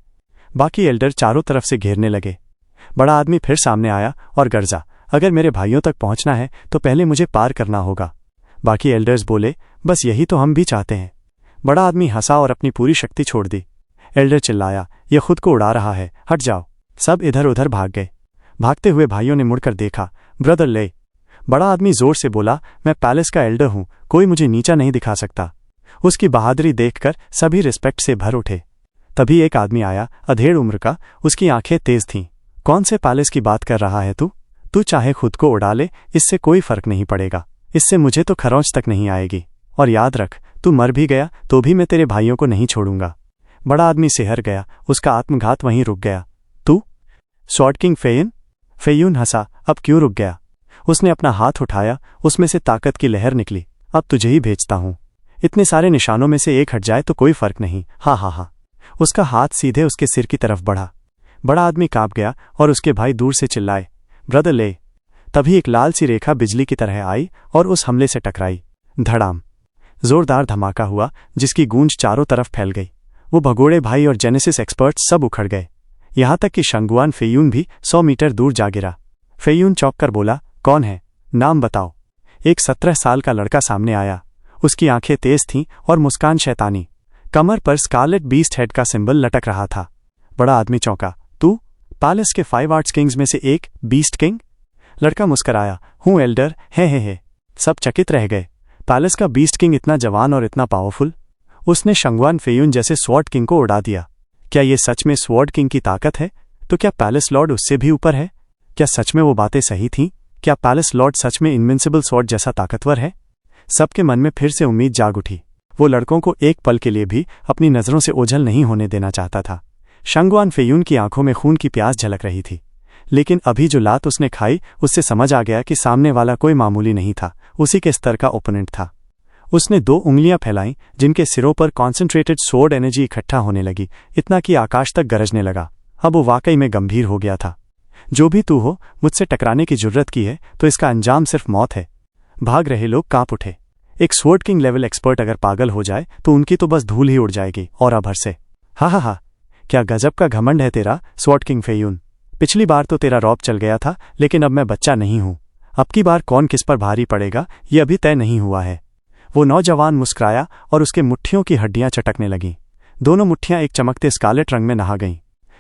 बाकी एल्डर चारों तरफ से घेरने लगे। बड़ा आदमी फिर सामने आया और गर्जा, अगर मेरे भाइयों तक पहुंचना है तो पहले मुझे पार करना होगा। बाकी एल्डर्स बोले, बस यही तो हम भी चाहते हैं। बड़ा आदमी हंसा और अपनी पूरी शक्ति छोड़ दी। एल्डर चिल्लाया, यह खुद को उड़ा रहा है, हट जाओ। सब इधर उधर भाग गए। भागते हुए भाइयों ने मुड़कर देखा, ब्रदर ले। बड़ा आदमी जोर से बोला, मैं पैलेस का एल्डर हूं, कोई मुझे नीचा नहीं दिखा सकता। उसकी बहादुरी देखकर सभी रिस्पेक्ट से भर उठे। तभी एक आदमी आया, अधेड़ उम्र का, उसकी आंखें तेज थीं। कौन से पैलेस की बात कर रहा है तू? तू चाहे खुद को उड़ा ले, इससे कोई फर्क नहीं पड़ेगा। इससे मुझे तो खरोंच तक नहीं आएगी। और याद रख, तू मर भी गया तो भी मैं तेरे भाइयों को नहीं छोड़ूंगा। बड़ा आदमी सिहर गया, उसका आत्मघात वहीं रुक गया। तू स्वॉर्ड किंग फेयन? फेयून हंसा, अब क्यों रुक गया? उसने अपना हाथ उठाया, उसमें से ताकत की लहर निकली। अब तुझे ही भेजता हूं। इतने सारे निशानों में से एक हट जाए तो कोई फर्क नहीं। हा हा हा। उसका हाथ सीधे उसके सिर की तरफ बढ़ा। बड़ा आदमी कांप गया और उसके भाई दूर से चिल्लाए, ब्रदर ले। तभी एक लाल सी रेखा बिजली की तरह आई और उस हमले से टकराई। धड़ाम। जोरदार धमाका हुआ जिसकी गूंज चारों तरफ फैल गई। वो भगोड़े भाई और जेनेसिस एक्सपर्ट सब उखड़ गए, यहां तक कि शंगुआन फेयून भी 100 मीटर दूर जा गिरा। फेयून चौंक कर बोला, कौन है? नाम बताओ। एक 17 साल का लड़का सामने आया। उसकी आंखें तेज थीं और मुस्कान शैतानी। कमर पर स्कारलेट बीस्ट हेड का सिंबल लटक रहा था। बड़ा आदमी चौंका, तू पैलेस के 5 आर्ट्स किंग्स में से एक, बीस्ट किंग? लड़का मुस्कराया, हूं एल्डर, हे। सब चकित रह गए। पैलेस का बीस्ट किंग इतना जवान और इतना पावरफुल? उसने शंगुआन फेयून जैसे स्वॉर्ड किंग को उड़ा दिया। क्या ये सच में स्वॉर्ड किंग की ताकत है? तो क्या पैलेस लॉर्ड उससे भी ऊपर है? क्या सच में वो बातें सही थीं? क्या पैलेस लॉर्ड सच में इनविंसिबल स्वॉर्ड जैसा ताकतवर है? सबके मन में फिर से उम्मीद जाग उठी। वो लड़कों को एक पल के लिए भी अपनी नजरों से ओझल नहीं होने देना चाहता था। शंगुआन फेयून की आंखों में खून की प्यास झलक रही थी, लेकिन अभी जो लात उसने खाई उससे समझ आ गया कि सामने वाला कोई मामूली नहीं था, उसी के स्तर का ओपोनेंट था। उसने 2 उंगलियां फैलाईं जिनके सिरों पर कॉन्सेंट्रेटेड स्वॉर्ड एनर्जी इकट्ठा होने लगी, इतना कि आकाश तक गरजने लगा। अब वो वाकई में गंभीर हो गया था। जो भी तू हो, मुझसे टकराने की जुर्रत की है तो इसका अंजाम सिर्फ मौत है। भाग रहे लोग कांप उठे। एक स्वॉर्ड किंग लेवल एक्सपर्ट अगर पागल हो जाए तो उनकी तो बस धूल ही उड़ जाएगी। और अभर से हा, क्या गजब का घमंड है तेरा स्वॉर्ड किंग फेयून। पिछली बार तो तेरा रौब चल गया था, लेकिन अब मैं बच्चा नहीं हूं। अब की बार कौन किस पर भारी पड़ेगा ये अभी तय नहीं हुआ है। वो नौजवान मुस्कुराया और उसके मुट्ठियों की हड्डियां चटकने लगीं। दोनों मुट्ठियां एक चमकते स्कारलेट रंग में नहा गईं।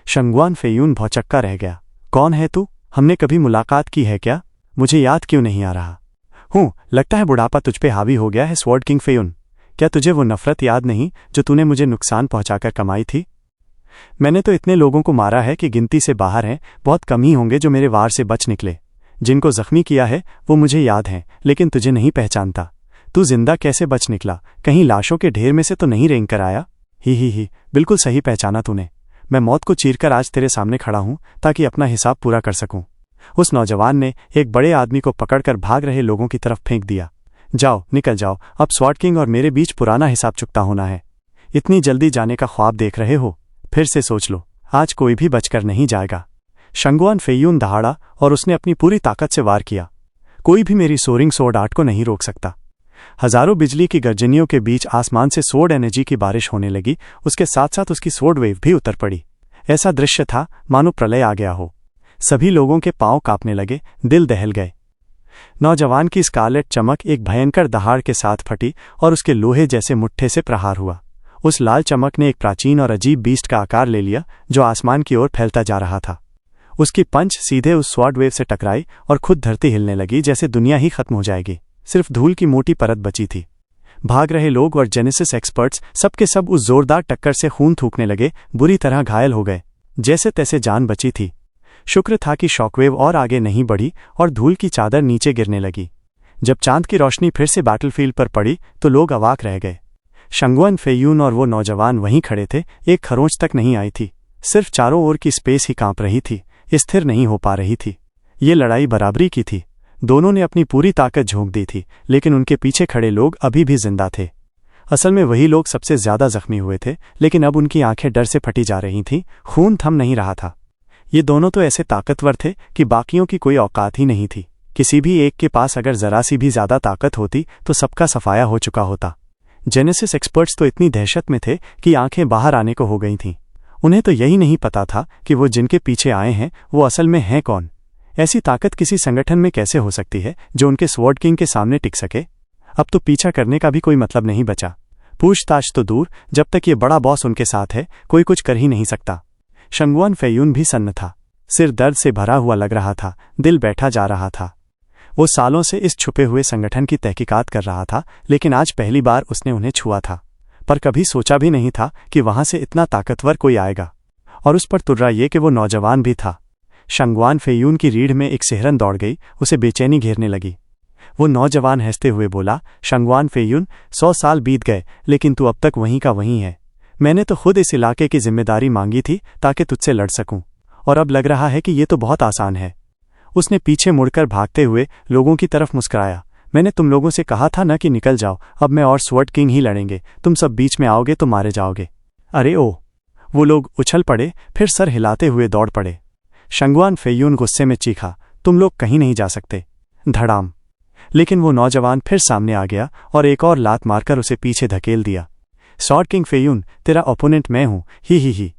शंगुआन फेयून भौचक्का रह गया। कौन है तू? हमने कभी मुलाकात की है क्या? मुझे याद क्यों नहीं आ रहा? लगता है बुढ़ापा तुझ पे हावी हो गया है स्वॉर्ड किंग फेयून। क्या तुझे वो नफरत याद नहीं जो तूने मुझे नुकसान पहुंचाकर कमाई थी? मैंने तो इतने लोगों को मारा है कि गिनती से बाहर हैं, बहुत कम ही होंगे जो मेरे वार से बच निकले। जिनको जख्मी किया है वो मुझे याद हैं, लेकिन तुझे नहीं पहचानता। तू जिंदा कैसे बच निकला? कहीं लाशों के ढेर में से तो नहीं रेंग कर आया? ही, बिल्कुल सही पहचाना तूने। मैं मौत को चीरकर आज तेरे सामने खड़ा हूं ताकि अपना हिसाब पूरा कर सकूं। उस नौजवान ने एक बड़े आदमी को पकड़कर भाग रहे लोगों की तरफ फेंक दिया। जाओ, निकल जाओ, अब स्वॉर्ड किंग और मेरे बीच पुराना हिसाब चुकता होना है। इतनी जल्दी जाने का ख्वाब देख रहे हो? फिर से सोच लो, आज कोई भी बचकर नहीं जाएगा। शंगुआन फेयून दहाड़ा और उसने अपनी पूरी ताकत से वार किया। कोई भी मेरी सोरिंग स्वॉर्ड आर्ट को नहीं रोक सकता। हजारों बिजली की गर्जनियों के बीच आसमान से स्वॉर्ड एनर्जी की बारिश होने लगी। उसके साथ साथ उसकी स्वॉर्ड वेव भी उतर पड़ी। ऐसा दृश्य था मानो प्रलय आ गया हो। सभी लोगों के पांव कांपने लगे, दिल दहल गए। नौजवान की स्कारलेट चमक एक भयंकर दहाड़ के साथ फटी और उसके लोहे जैसे मुट्ठे से प्रहार हुआ। उस लाल चमक ने एक प्राचीन और अजीब बीस्ट का आकार ले लिया जो आसमान की ओर फैलता जा रहा था। उसकी पंच सीधे उस स्वॉर्ड वेव से टकराई और खुद धरती हिलने लगी, जैसे दुनिया ही खत्म हो जाएगी। सिर्फ धूल की मोटी परत बची थी। भाग रहे लोग और जेनेसिस एक्सपर्ट्स सबके सब उस जोरदार टक्कर से खून थूकने लगे, बुरी तरह घायल हो गए। जैसे तैसे जान बची थी। शुक्र था कि शॉकवेव और आगे नहीं बढ़ी और धूल की चादर नीचे गिरने लगी। जब चांद की रोशनी फिर से बैटलफील्ड पर पड़ी तो लोग अवाक रह गए। शंगुआन फेयून और वो नौजवान वहीं खड़े थे। एक खरोंच तक नहीं आई थी। सिर्फ चारों ओर की स्पेस ही कांप रही थी, स्थिर नहीं हो पा रही थी। ये लड़ाई बराबरी की थी। दोनों ने अपनी पूरी ताकत झोंक दी थी, लेकिन उनके पीछे खड़े लोग अभी भी जिंदा थे। असल में वही लोग सबसे ज्यादा जख्मी हुए थे, लेकिन अब उनकी आंखें डर से फटी जा रही थीं, खून थम नहीं रहा था। ये दोनों तो ऐसे ताकतवर थे कि बाकियों की कोई औकात ही नहीं थी। किसी भी एक के पास अगर जरा सी भी ज्यादा ताकत होती तो सबका सफाया हो चुका होता। जेनेसिस एक्सपर्ट्स तो इतनी दहशत में थे कि आंखें बाहर आने को हो गई थीं। उन्हें तो यही नहीं पता था कि वो जिनके पीछे आए हैं वो असल में हैं कौन। ऐसी ताकत किसी संगठन में कैसे हो सकती है जो उनके स्वॉर्ड किंग के सामने टिक सके? अब तो पीछा करने का भी कोई मतलब नहीं बचा। पूछताछ तो दूर, जब तक ये बड़ा बॉस उनके साथ है कोई कुछ कर ही नहीं सकता। शंगुआन फेयून भी सन्न था। सिर दर्द से भरा हुआ लग रहा था, दिल बैठा जा रहा था। वो सालों से इस छुपे हुए संगठन की तहकीकात कर रहा था, लेकिन आज पहली बार उसने उन्हें छुआ था। पर कभी सोचा भी नहीं था कि वहां से इतना ताकतवर कोई आएगा। और उस पर तुर्रा ये कि वो नौजवान भी था। शंगुआन फेयून की रीढ़ में एक सिहरन दौड़ गई, उसे बेचैनी घेरने लगी। वो नौजवान हंसते हुए बोला, शंगुआन फेयून, 100 साल बीत गए लेकिन तू अब तक वहीं का वहीं है। मैंने तो खुद इस इलाके की जिम्मेदारी मांगी थी ताकि तुझसे लड़ सकूं, और अब लग रहा है कि ये तो बहुत आसान है। उसने पीछे मुड़कर भागते हुए लोगों की तरफ मुस्कुराया। मैंने तुम लोगों से कहा था ना कि निकल जाओ, अब मैं और स्वॉर्ड किंग ही लड़ेंगे। तुम सब बीच में आओगे तो मारे जाओगे। अरे ओ! वो लोग उछल पड़े, फिर सर हिलाते हुए दौड़ पड़े। शंगुआन फेयून गुस्से में चीखा, तुम लोग कहीं नहीं जा सकते। धड़ाम! लेकिन वो नौजवान फिर सामने आ गया और एक और लात मारकर उसे पीछे धकेल दिया। स्वॉर्ड किंग फेयून, तेरा ओपोनेंट मैं हूं। ही।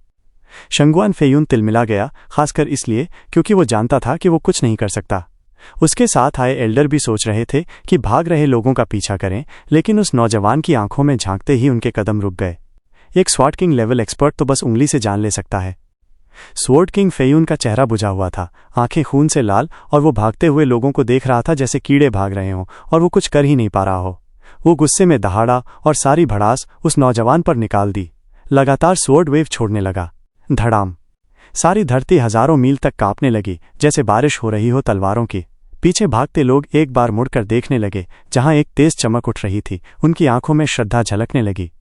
शंगुआन फेयून तिलमिला गया, खासकर इसलिए क्योंकि वो जानता था कि वो कुछ नहीं कर सकता। उसके साथ आए एल्डर भी सोच रहे थे कि भाग रहे लोगों का पीछा करें, लेकिन उस नौजवान की आंखों में झांकते ही उनके कदम रुक गए। एक स्वॉर्ड किंग लेवल एक्सपर्ट तो बस उंगली से जान ले सकता है। स्वॉर्ड किंग फेयून का चेहरा बुझा हुआ था, आंखें खून से लाल, और वो भागते हुए लोगों को देख रहा था जैसे कीड़े भाग रहे हों और वो कुछ कर ही नहीं पा रहा हो। वो गुस्से में दहाड़ा और सारी भड़ास उस नौजवान पर निकाल दी। लगातार स्वॉर्ड वेव छोड़ने लगा। धड़ाम! सारी धरती हजारों मील तक कांपने लगी, जैसे बारिश हो रही हो तलवारों की। पीछे भागते लोग एक बार मुड़कर देखने लगे, जहां एक तेज चमक उठ रही थी। उनकी आंखों में श्रद्धा झलकने लगी।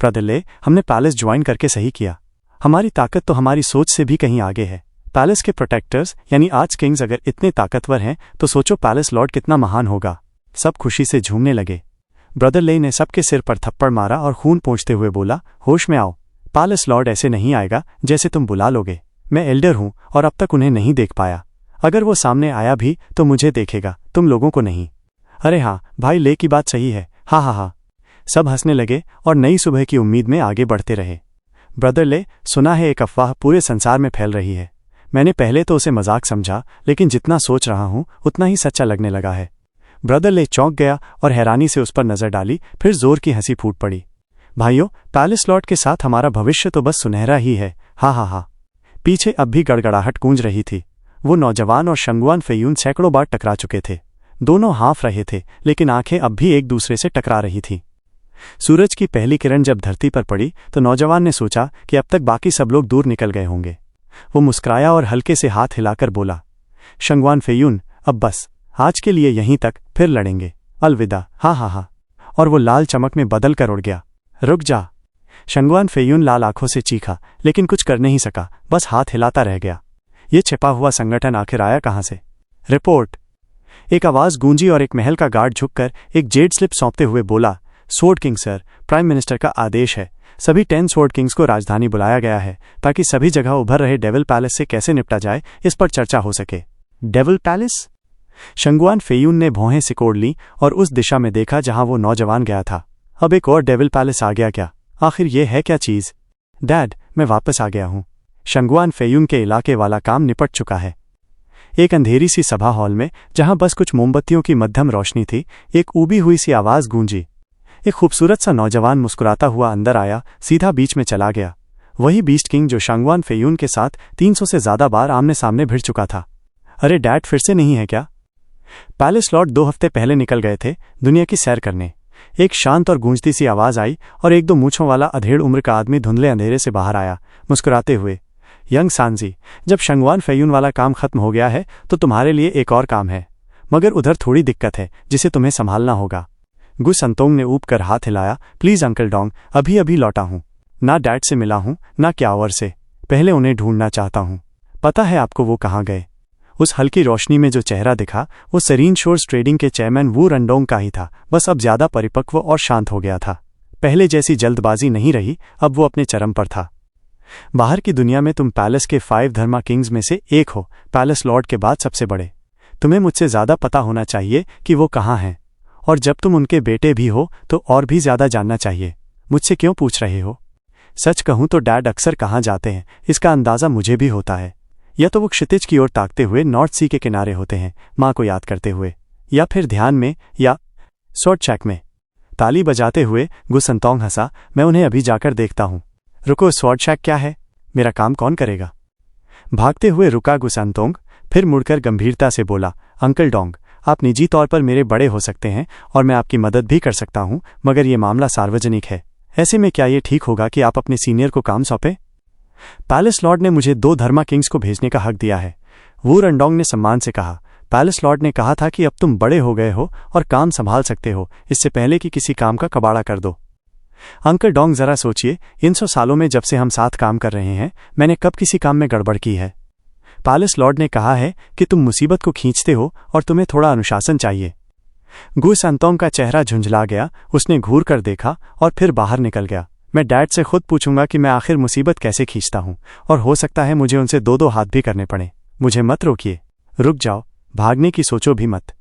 ब्रदरले, हमने पैलेस ज्वाइन करके सही किया। हमारी ताकत तो हमारी सोच से भी कहीं आगे है। पैलेस के प्रोटेक्टर्स यानी आर्च किंग्स अगर इतने ताकतवर हैं तो सोचो पैलेस लॉर्ड कितना महान होगा। सब खुशी से झूमने लगे। ब्रदरले ने सबके सिर पर थप्पड़ मारा और खून पोंछते हुए बोला, होश में आओ। पैलेस लॉर्ड ऐसे नहीं आएगा जैसे तुम बुला लोगे। मैं एल्डर हूं और अब तक उन्हें नहीं देख पाया। अगर वो सामने आया भी तो मुझे देखेगा, तुम लोगों को नहीं। अरे हाँ भाई, ले की बात सही है। हा। सब हंसने लगे और नई सुबह की उम्मीद में आगे बढ़ते रहे। ब्रदरले, सुना है एक अफवाह पूरे संसार में फैल रही है। मैंने पहले तो उसे मजाक समझा, लेकिन जितना सोच रहा हूं उतना ही सच्चा लगने लगा है। ब्रदर ले चौंक गया और हैरानी से उस पर नजर डाली, फिर जोर की हंसी फूट पड़ी। भाइयों, पैलेस लॉर्ड के साथ हमारा भविष्य तो बस सुनहरा ही है, हा हा हा। पीछे अब भी गड़गड़ाहट गूंज रही थी। वो नौजवान और शंगुआन फेयून सैकड़ों बार टकरा चुके थे। दोनों हाँफ रहे थे, लेकिन आंखें अब भी एक दूसरे से टकरा रही थीं। सूरज की पहली किरण जब धरती पर पड़ी तो नौजवान ने सोचा कि अब तक बाकी सब लोग दूर निकल गए होंगे। वो मुस्कुराया और हल्के से हाथ हिलाकर बोला, शंगुआन फेयून, अब बस आज के लिए यहीं तक, फिर लड़ेंगे, अलविदा, हा हा हा। और वो लाल चमक में बदल कर उड़ गया। रुक जा! शंगुआन फेयून लाल आंखों से चीखा, लेकिन कुछ कर नहीं सका, बस हाथ हिलाता रह गया। ये छिपा हुआ संगठन आखिर आया कहाँ से? रिपोर्ट! एक आवाज गूंजी और एक महल का गार्ड झुककर एक जेड स्लिप सौंपते हुए बोला, sword king sir, prime minister का आदेश है। सभी 10 स्वॉर्ड किंग्स को राजधानी बुलाया गया है ताकि सभी जगह उभर रहे डेविल पैलेस से कैसे निपटा जाए इस पर चर्चा हो सके। Devil palace? शंगुआन फेयून ने भौहें सिकोड़ ली और उस दिशा में देखा जहां वो नौजवान गया था। अब एक और डेविल पैलेस आ गया क्या? आखिर ये है क्या चीज? डैड, मैं वापस आ गया हूं। शंगुआन फेयून के इलाके वाला काम निपट चुका है। एक अंधेरी सी सभा हॉल में, जहां बस कुछ मोमबत्तियों की मध्यम रोशनी थी, एक ऊबी हुई सी आवाज गूंजी। एक खूबसूरत सा नौजवान मुस्कुराता हुआ अंदर आया, सीधा बीच में चला गया। वही बीस्ट किंग जो शंगुआन फेयून के साथ 300 से ज्यादा बार आमने सामने भिड़ चुका था। अरे डैड, फिर से नहीं है क्या? पैलेस लॉर्ड 2 हफ्ते पहले निकल गए थे दुनिया की सैर करने। एक शांत और गूंजती सी आवाज आई और 1-2 मूंछों वाला अधेड़ उम्र का आदमी धुंधले अंधेरे से बाहर आया, मुस्कुराते हुए। यंग सांजी, जब शंगुआन फेयून वाला काम खत्म हो गया है तो तुम्हारे लिए एक और काम है, मगर उधर थोड़ी दिक्कत है जिसे तुम्हें संभालना होगा। गु संतोंग ने ऊब कर हाथ हिलाया, प्लीज अंकल डोंग, अभी अभी लौटा हूं। ना डैड से मिला हूं ना क्यावर से, पहले उन्हें ढूंढना चाहता हूं। पता है आपको वो कहाँ गए? उस हल्की रोशनी में जो चेहरा दिखा वो सरीन शोर्स ट्रेडिंग के चेयरमैन वू रंडोंग का ही था, बस अब ज्यादा परिपक्व और शांत हो गया था। पहले जैसी जल्दबाजी नहीं रही, अब वो अपने चरम पर था। बाहर की दुनिया में तुम पैलेस के 5 धर्मा किंग्स में से एक हो, पैलेस लॉर्ड के बाद सबसे बड़े। तुम्हें मुझसे ज्यादा पता होना चाहिए कि वो कहाँ हैं, और जब तुम उनके बेटे भी हो तो और भी ज्यादा जानना चाहिए। मुझसे क्यों पूछ रहे हो? सच कहूं तो डैड अक्सर कहाँ जाते हैं इसका अंदाजा मुझे भी होता है। या तो वो क्षितिज की ओर ताकते हुए नॉर्थ सी के किनारे होते हैं, माँ को याद करते हुए, या फिर ध्यान में, या स्वॉर्ड शैक में। ताली बजाते हुए गु संतोंग हंसा, मैं उन्हें अभी जाकर देखता हूं। रुको, स्वॉर्ड शैक क्या है? मेरा काम कौन करेगा? भागते हुए रुका गु संतोंग, फिर मुड़कर गंभीरता से बोला, अंकल डोंग, आप निजी तौर पर मेरे बड़े हो सकते हैं और मैं आपकी मदद भी कर सकता हूं, मगर ये मामला सार्वजनिक है। ऐसे में क्या ये ठीक होगा कि आप अपने सीनियर को काम सौंपें? पैलेस लॉर्ड ने मुझे 2 धर्मा किंग्स को भेजने का हक दिया है, वू रंडोंग ने सम्मान से कहा। पैलेस लॉर्ड ने कहा था कि अब तुम बड़े हो गए हो और काम संभाल सकते हो, इससे पहले कि किसी काम का कबाड़ा कर दो। अंकल डोंग, जरा सोचिए, इन 100 सालों में जब से हम साथ काम कर रहे हैं, मैंने कब किसी काम में गड़बड़ की है? पैलेस लॉर्ड ने कहा है कि तुम मुसीबत को खींचते हो और तुम्हें थोड़ा अनुशासन चाहिए। गु संतोंग का चेहरा झुंझला गया, उसने घूर कर देखा और फिर बाहर निकल गया। मैं डैड से खुद पूछूंगा कि मैं आखिर मुसीबत कैसे खींचता हूं, और हो सकता है मुझे उनसे 2-2 हाथ भी करने पड़े। मुझे मत रोकिए, रुक जाओ, भागने की सोचो भी मत।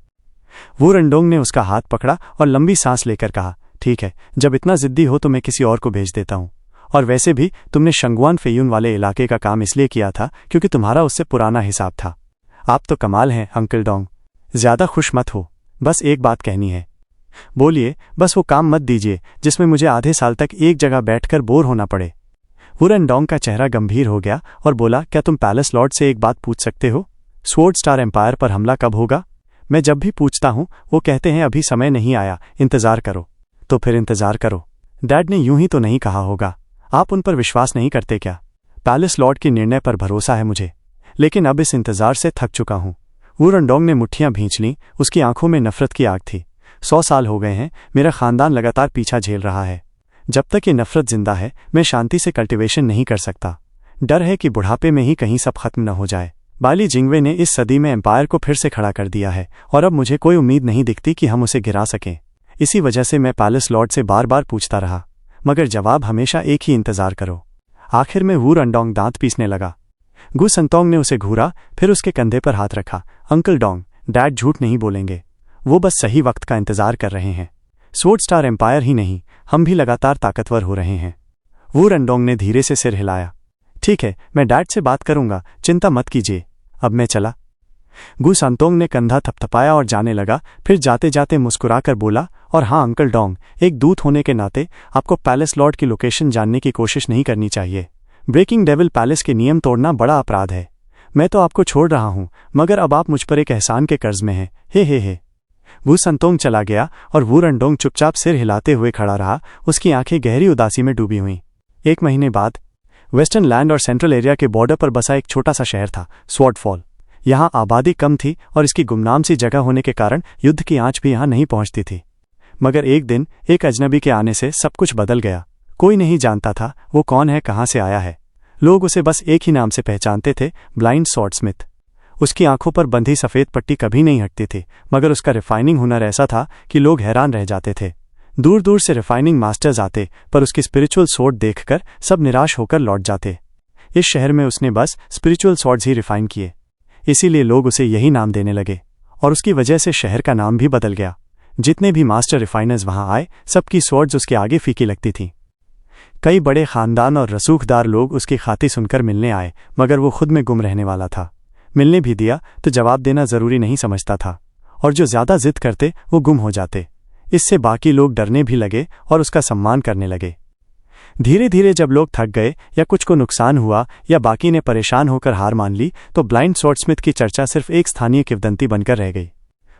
वो रंडोंग ने उसका हाथ पकड़ा और लंबी सांस लेकर कहा, ठीक है, जब इतना जिद्दी हो तो मैं किसी और को भेज देता हूं। और वैसे भी तुमने शंगुआन फेयून वाले इलाके का काम इसलिए किया था क्योंकि तुम्हारा उससे पुराना हिसाब था। आप तो कमाल हैं अंकल डोंग, ज्यादा खुश मत हो, बस एक बात कहनी है। बोलिए, बस वो काम मत दीजिए जिसमें मुझे आधे साल तक एक जगह बैठकर बोर होना पड़े। वू रंडोंग का चेहरा गंभीर हो गया और बोला, क्या तुम पैलेस लॉर्ड से एक बात पूछ सकते हो? स्वॉर्ड स्टार एम्पायर पर हमला कब होगा? मैं जब भी पूछता हूं वो कहते हैं अभी समय नहीं आया, इंतजार करो। तो फिर इंतजार करो। डैड ने यूं ही तो नहीं कहा होगा। आप उन पर विश्वास नहीं करते क्या? पैलेस लॉर्ड के निर्णय पर भरोसा है मुझे, लेकिन अब इस इंतजार से थक चुका हूं। वू रंडोंग ने मुट्ठियां भींच लीं, उसकी आंखों में नफरत की आग थी। 100 साल हो गए हैं, मेरा खानदान लगातार पीछा झेल रहा है। जब तक ये नफरत जिंदा है मैं शांति से कल्टीवेशन नहीं कर सकता। डर है कि बुढ़ापे में ही कहीं सब खत्म न हो जाए। बाली जिंगवे ने इस सदी में एम्पायर को फिर से खड़ा कर दिया है और अब मुझे कोई उम्मीद नहीं दिखती कि हम उसे गिरा सकें। इसी वजह से मैं पैलेस लॉर्ड से बार बार पूछता रहा, मगर जवाब हमेशा एक ही, इंतजार करो। आखिर में वू रंडोंग दांत पीसने लगा। गु संतोंग ने उसे घूरा, फिर उसके कंधे पर हाथ रखा। अंकल डोंग, डैड झूठ नहीं बोलेंगे, वो बस सही वक्त का इंतजार कर रहे हैं। स्वॉर्ड स्टार एम्पायर ही नहीं, हम भी लगातार ताकतवर हो रहे हैं। वू रंडोंग ने धीरे से सिर हिलाया। ठीक है, मैं डैड से बात करूंगा, चिंता मत कीजिए। अब मैं चला। गु संतोंग ने कंधा थपथपाया और जाने लगा, फिर जाते जाते मुस्कुराकर बोला, और हाँ अंकल डोंग, एक दूत होने के नाते आपको पैलेस लॉर्ड की लोकेशन जानने की कोशिश नहीं करनी चाहिए। ब्रेकिंग डेविल पैलेस के नियम तोड़ना बड़ा अपराध है। मैं तो आपको छोड़ रहा हूं, मगर अब आप मुझ पर एक एहसान के कर्ज में हैं। हे। वू संतोंग चला गया और वू रंडोंग चुपचाप सिर हिलाते हुए खड़ा रहा, उसकी आंखें गहरी उदासी में डूबी हुईं। 1 महीने बाद वेस्टर्न लैंड और सेंट्रल एरिया के बॉर्डर पर बसा एक छोटा सा शहर था, स्वॉर्ड फॉल। यहाँ आबादी कम थी और इसकी गुमनाम सी जगह होने के कारण युद्ध की आंच भी यहाँ नहीं पहुंचती थी। मगर एक दिन एक अजनबी के आने से सब कुछ बदल गया। कोई नहीं जानता था वो कौन है, कहाँ से आया है। लोग उसे बस एक ही नाम से पहचानते थे, ब्लाइंड स्वॉर्डस्मिथ। उसकी आंखों पर बंधी सफ़ेद पट्टी कभी नहीं हटती थी, मगर उसका रिफाइनिंग हुनर ऐसा था कि लोग हैरान रह जाते थे। दूर दूर से रिफाइनिंग मास्टर्स आते, पर उसकी स्पिरिचुअल स्वॉर्ड देखकर सब निराश होकर लौट जाते। इस शहर में उसने बस स्पिरिचुअल स्वॉर्ड्स ही रिफाइन किए, इसीलिए लोग उसे यही नाम देने लगे, और उसकी वजह से शहर का नाम भी बदल गया। जितने भी मास्टर रिफाइनर्स वहां आए, सबकी स्वॉर्ड्स उसके आगे फीकी लगती थीं। कई बड़े खानदान और रसूखदार लोग उसकी खाती सुनकर मिलने आए, मगर वो खुद में गुम रहने वाला था। मिलने भी दिया तो जवाब देना जरूरी नहीं समझता था, और जो ज्यादा जिद करते वो गुम हो जाते। इससे बाकी लोग डरने भी लगे और उसका सम्मान करने लगे। धीरे धीरे जब लोग थक गए या कुछ को नुकसान हुआ या बाकी ने परेशान होकर हार मान ली, तो ब्लाइंड स्वॉर्डस्मिथ की चर्चा सिर्फ एक स्थानीय किंवदंती बनकर रह गई।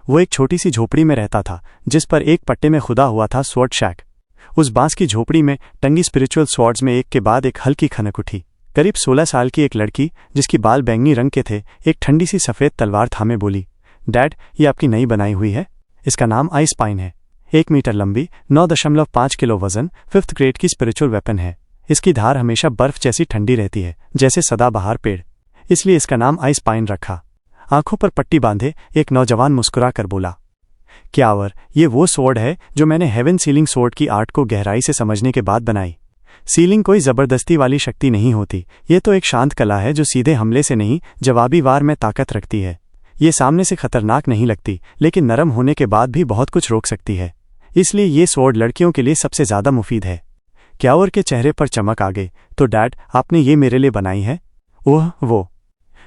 वो एक छोटी सी झोपड़ी में रहता था, जिस पर एक पट्टे में खुदा हुआ था स्वॉर्ड शैक। उस बांस की झोपड़ी में टंगी स्पिरिचुअल स्वॉर्ड्स में एक के बाद एक हल्की खनक उठी। करीब 16 साल की एक लड़की, जिसकी बाल बैंगनी रंग के थे, एक ठंडी सी सफ़ेद तलवार थामे बोली, डैड, ये आपकी नई बनाई हुई है। इसका नाम आइस पाइन है। 1 मीटर लंबी, 9.5 किलो वजन, 5th ग्रेड की स्पिरिचुअल वेपन है। इसकी धार हमेशा बर्फ जैसी ठंडी रहती है, जैसे सदाबहार पेड़, इसलिए इसका नाम आइस पाइन रखा। आंखों पर पट्टी बांधे एक नौजवान मुस्कुरा कर बोला, क्यावर, ये वो स्वॉर्ड है जो मैंने हेवन सीलिंग स्वॉर्ड की आर्ट को गहराई से समझने के बाद बनाई। सीलिंग कोई जबरदस्ती वाली शक्ति नहीं होती, ये तो एक शांत कला है जो सीधे हमले से नहीं, जवाबी वार में ताकत रखती है। ये सामने से खतरनाक नहीं लगती, लेकिन नरम होने के बाद भी बहुत कुछ रोक सकती है। इसलिए ये स्वॉर्ड लड़कियों के लिए सबसे ज्यादा मुफीद है। क्यावर के चेहरे पर चमक आ गई, तो डैड, आपने ये मेरे लिए बनाई है? ओह वो।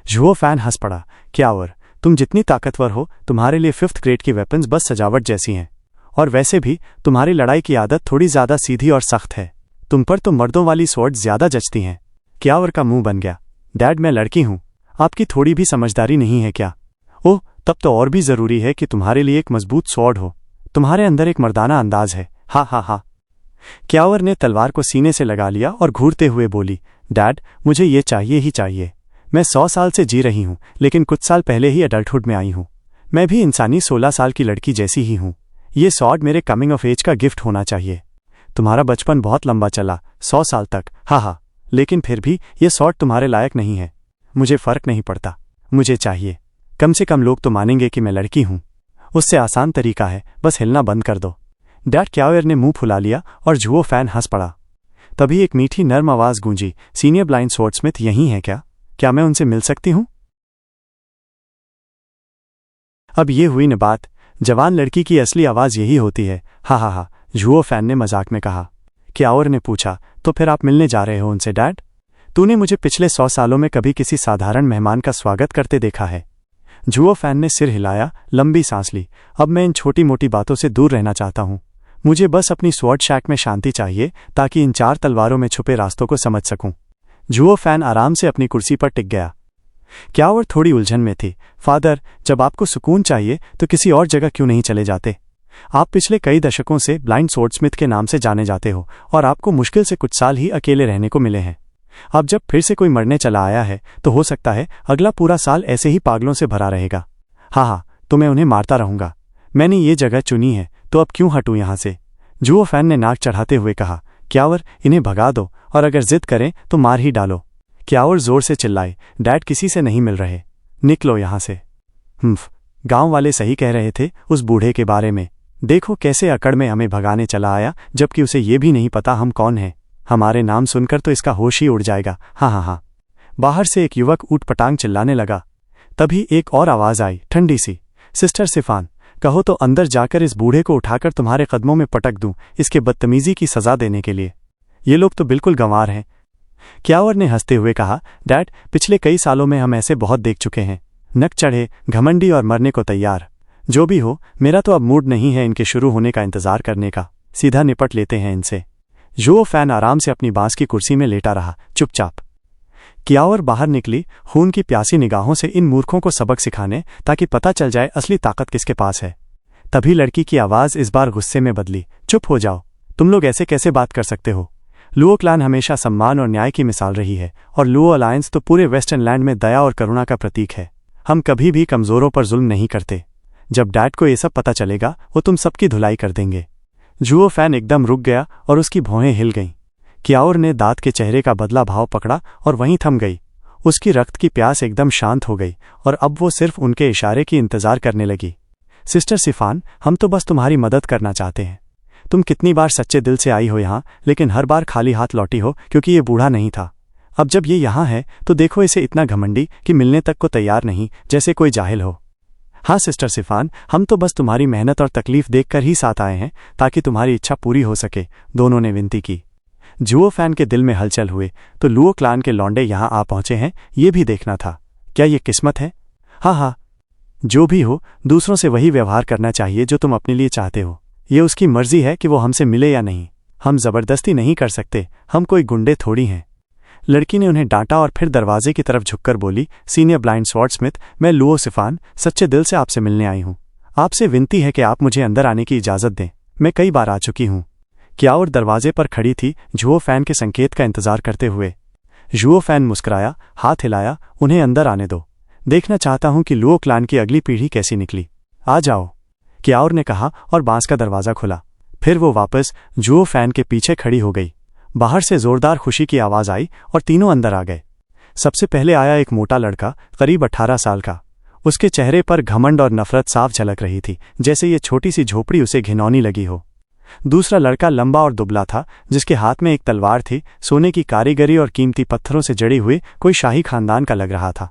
झुओ फैन हंस पड़ा, क्यावर, तुम जितनी ताकतवर हो, तुम्हारे लिए 5th ग्रेड की वेपन्स बस सजावट जैसी हैं। और वैसे भी तुम्हारी लड़ाई की आदत थोड़ी ज्यादा सीधी और सख्त है। तुम पर तो मर्दों वाली स्वॉर्ड ज्यादा जचती हैं। क्यावर का मुंह बन गया, डैड, मैं लड़की हूं, आपकी थोड़ी भी समझदारी नहीं है क्या? ओह, तब तो और भी जरूरी है कि तुम्हारे लिए एक मजबूत स्वॉर्ड हो। तुम्हारे अंदर एक मर्दाना अंदाज है। हा। क्यावर ने तलवार को सीने से लगा लिया और घूरते हुए बोली, डैड, मुझे ये चाहिए ही चाहिए। मैं 100 साल से जी रही हूं, लेकिन कुछ साल पहले ही अडल्टहुड में आई हूं। मैं भी इंसानी 16 साल की लड़की जैसी ही हूं। ये स्वॉर्ड मेरे कमिंग ऑफ एज का गिफ्ट होना चाहिए। तुम्हारा बचपन बहुत लंबा चला, 100 साल तक, हा, लेकिन फिर भी ये स्वॉर्ड तुम्हारे लायक नहीं है। मुझे फर्क नहीं पड़ता, मुझे चाहिए। कम से कम लोग तो मानेंगे कि मैं लड़की हूं। उससे आसान तरीका है, बस हिलना बंद कर दो। डैड, क्यावर ने मुंह फुला लिया और झुओ फैन हंस पड़ा। तभी एक मीठी नर्म आवाज गूंजी, सीनियर ब्लाइंड स्वॉर्डस्मिथ यहीं है क्या मैं उनसे मिल सकती हूं? अब ये हुई न बात, जवान लड़की की असली आवाज यही होती है। हा, झुओ फैन ने मजाक में कहा। क्यावर ने पूछा, तो फिर आप मिलने जा रहे हो उनसे डैड? तूने मुझे पिछले 100 सालों में कभी किसी साधारण मेहमान का स्वागत करते देखा है? झुओ फैन ने सिर हिलाया, लंबी सांस ली। अब मैं इन छोटी मोटी बातों से दूर रहना चाहता हूं। मुझे बस अपनी स्वॉर्ड शैक में शांति चाहिए, ताकि इन 4 तलवारों में छुपे रास्तों को समझ सकूं। झुओ फैन आराम से अपनी कुर्सी पर टिक गया। क्यावर थोड़ी उलझन में थी। फादर, जब आपको सुकून चाहिए तो किसी और जगह क्यों नहीं चले जाते? आप पिछले कई दशकों से ब्लाइंड स्वॉर्डस्मिथ के नाम से जाने जाते हो, और आपको मुश्किल से कुछ साल ही अकेले रहने को मिले हैं। अब जब फिर से कोई मरने चला आया है, तो हो सकता है अगला पूरा साल ऐसे ही पागलों से भरा रहेगा। हा, तो मैं उन्हें मारता रहूंगा। मैंने ये जगह चुनी है, तो अब क्यों हटूं यहां से? झुओ फैन ने नाक चढ़ाते हुए कहा, क्यावर, इन्हें भगा दो, और अगर जिद करें तो मार ही डालो। क्यावर जोर से चिल्लाए, डैड, किसी से नहीं मिल रहे, निकलो यहां से। गांव वाले सही कह रहे थे उस बूढ़े के बारे में। देखो कैसे अकड़ में हमें भगाने चला आया, जबकि उसे ये भी नहीं पता हम कौन हैं। हमारे नाम सुनकर तो इसका होश ही उड़ जाएगा। हा। बाहर से एक युवक ऊटपटांग चिल्लाने लगा। तभी एक और आवाज आई, ठंडी सी, सिस्टर सिफान, कहो तो अंदर जाकर इस बूढ़े को उठाकर तुम्हारे कदमों में पटक दूं, इसके बदतमीजी की सजा देने के लिए। ये लोग तो बिल्कुल गंवार हैं। क्यावर ने हंसते हुए कहा, डैड, पिछले कई सालों में हम ऐसे बहुत देख चुके हैं। नक चढ़े, घमंडी और मरने को तैयार। जो भी हो, मेरा तो अब मूड नहीं है इनके शुरू होने का इंतजार करने का, सीधा निपट लेते हैं इनसे। जुओ फैन आराम से अपनी बांस की कुर्सी में लेटा रहा, चुपचाप। कियावर बाहर निकली, खून की प्यासी निगाहों से इन मूर्खों को सबक सिखाने, ताकि पता चल जाए असली ताकत किसके पास है। तभी लड़की की आवाज़ इस बार गुस्से में बदली, चुप हो जाओ, तुम लोग ऐसे कैसे बात कर सकते हो? लुओ क्लान हमेशा सम्मान और न्याय की मिसाल रही है, और लुओ अलायंस तो पूरे वेस्टर्न लैंड में दया और करुणा का प्रतीक है। हम कभी भी कमज़ोरों पर जुल्म नहीं करते। जब डैड को ये सब पता चलेगा, वो तुम सबकी धुलाई कर देंगे। जुओ फैन एकदम रुक गया और उसकी भौहें हिल गईं। कियावर ने दांत के चेहरे का बदला भाव पकड़ा और वहीं थम गई। उसकी रक्त की प्यास एकदम शांत हो गई और अब वो सिर्फ उनके इशारे की इंतजार करने लगी। सिस्टर सिफान, हम तो बस तुम्हारी मदद करना चाहते हैं। तुम कितनी बार सच्चे दिल से आई हो यहाँ, लेकिन हर बार खाली हाथ लौटी हो क्योंकि ये बूढ़ा नहीं था। अब जब ये यहाँ है तो देखो इसे इतना घमंडी कि मिलने तक को तैयार नहीं, जैसे कोई जाहिल हो। हाँ सिस्टर सिफान, हम तो बस तुम्हारी मेहनत और तकलीफ देखकर ही साथ आए हैं, ताकि तुम्हारी इच्छा पूरी हो सके, दोनों ने विनती की। जुओ फैन के दिल में हलचल हुए, तो लुओ क्लान के लौंडे यहाँ आ पहुंचे हैं, ये भी देखना था। क्या ये किस्मत है? हाँ, जो भी हो, दूसरों से वही व्यवहार करना चाहिए जो तुम अपने लिए चाहते हो। ये उसकी मर्जी है कि वो हमसे मिले या नहीं। हम जबरदस्ती नहीं कर सकते, हम कोई गुंडे थोड़ी हैं। लड़की ने उन्हें डांटा और फिर दरवाजे की तरफ झुककर बोली, सीनियर ब्लाइंड स्वॉर्डस्मिथ, मैं लुओ सिफान सच्चे दिल से आपसे मिलने आई हूँ। आपसे विनती है कि आप मुझे अंदर आने की इजाज़त दें। मैं कई बार आ चुकी हूँ। कियावर दरवाजे पर खड़ी थी, जुओ फैन के संकेत का इंतजार करते हुए। जुओ फैन मुस्कुराया, हाथ हिलाया, उन्हें अंदर आने दो। देखना चाहता हूँ कि लुओ क्लान की अगली पीढ़ी कैसी निकली। आ जाओ, कियावर ने कहा और बांस का दरवाज़ा खुला। फिर वो वापस जुओ फैन के पीछे खड़ी हो गई। बाहर से जोरदार खुशी की आवाज़ आई और तीनों अंदर आ गए। सबसे पहले आया एक मोटा लड़का, करीब 18 साल का। उसके चेहरे पर घमंड और नफरत साफ झलक रही थी, जैसे ये छोटी सी झोपड़ी उसे घिनौनी लगी हो। दूसरा लड़का लंबा और दुबला था, जिसके हाथ में एक तलवार थी, सोने की कारीगरी और कीमती पत्थरों से जड़ी हुई, कोई शाही खानदान का लग रहा था।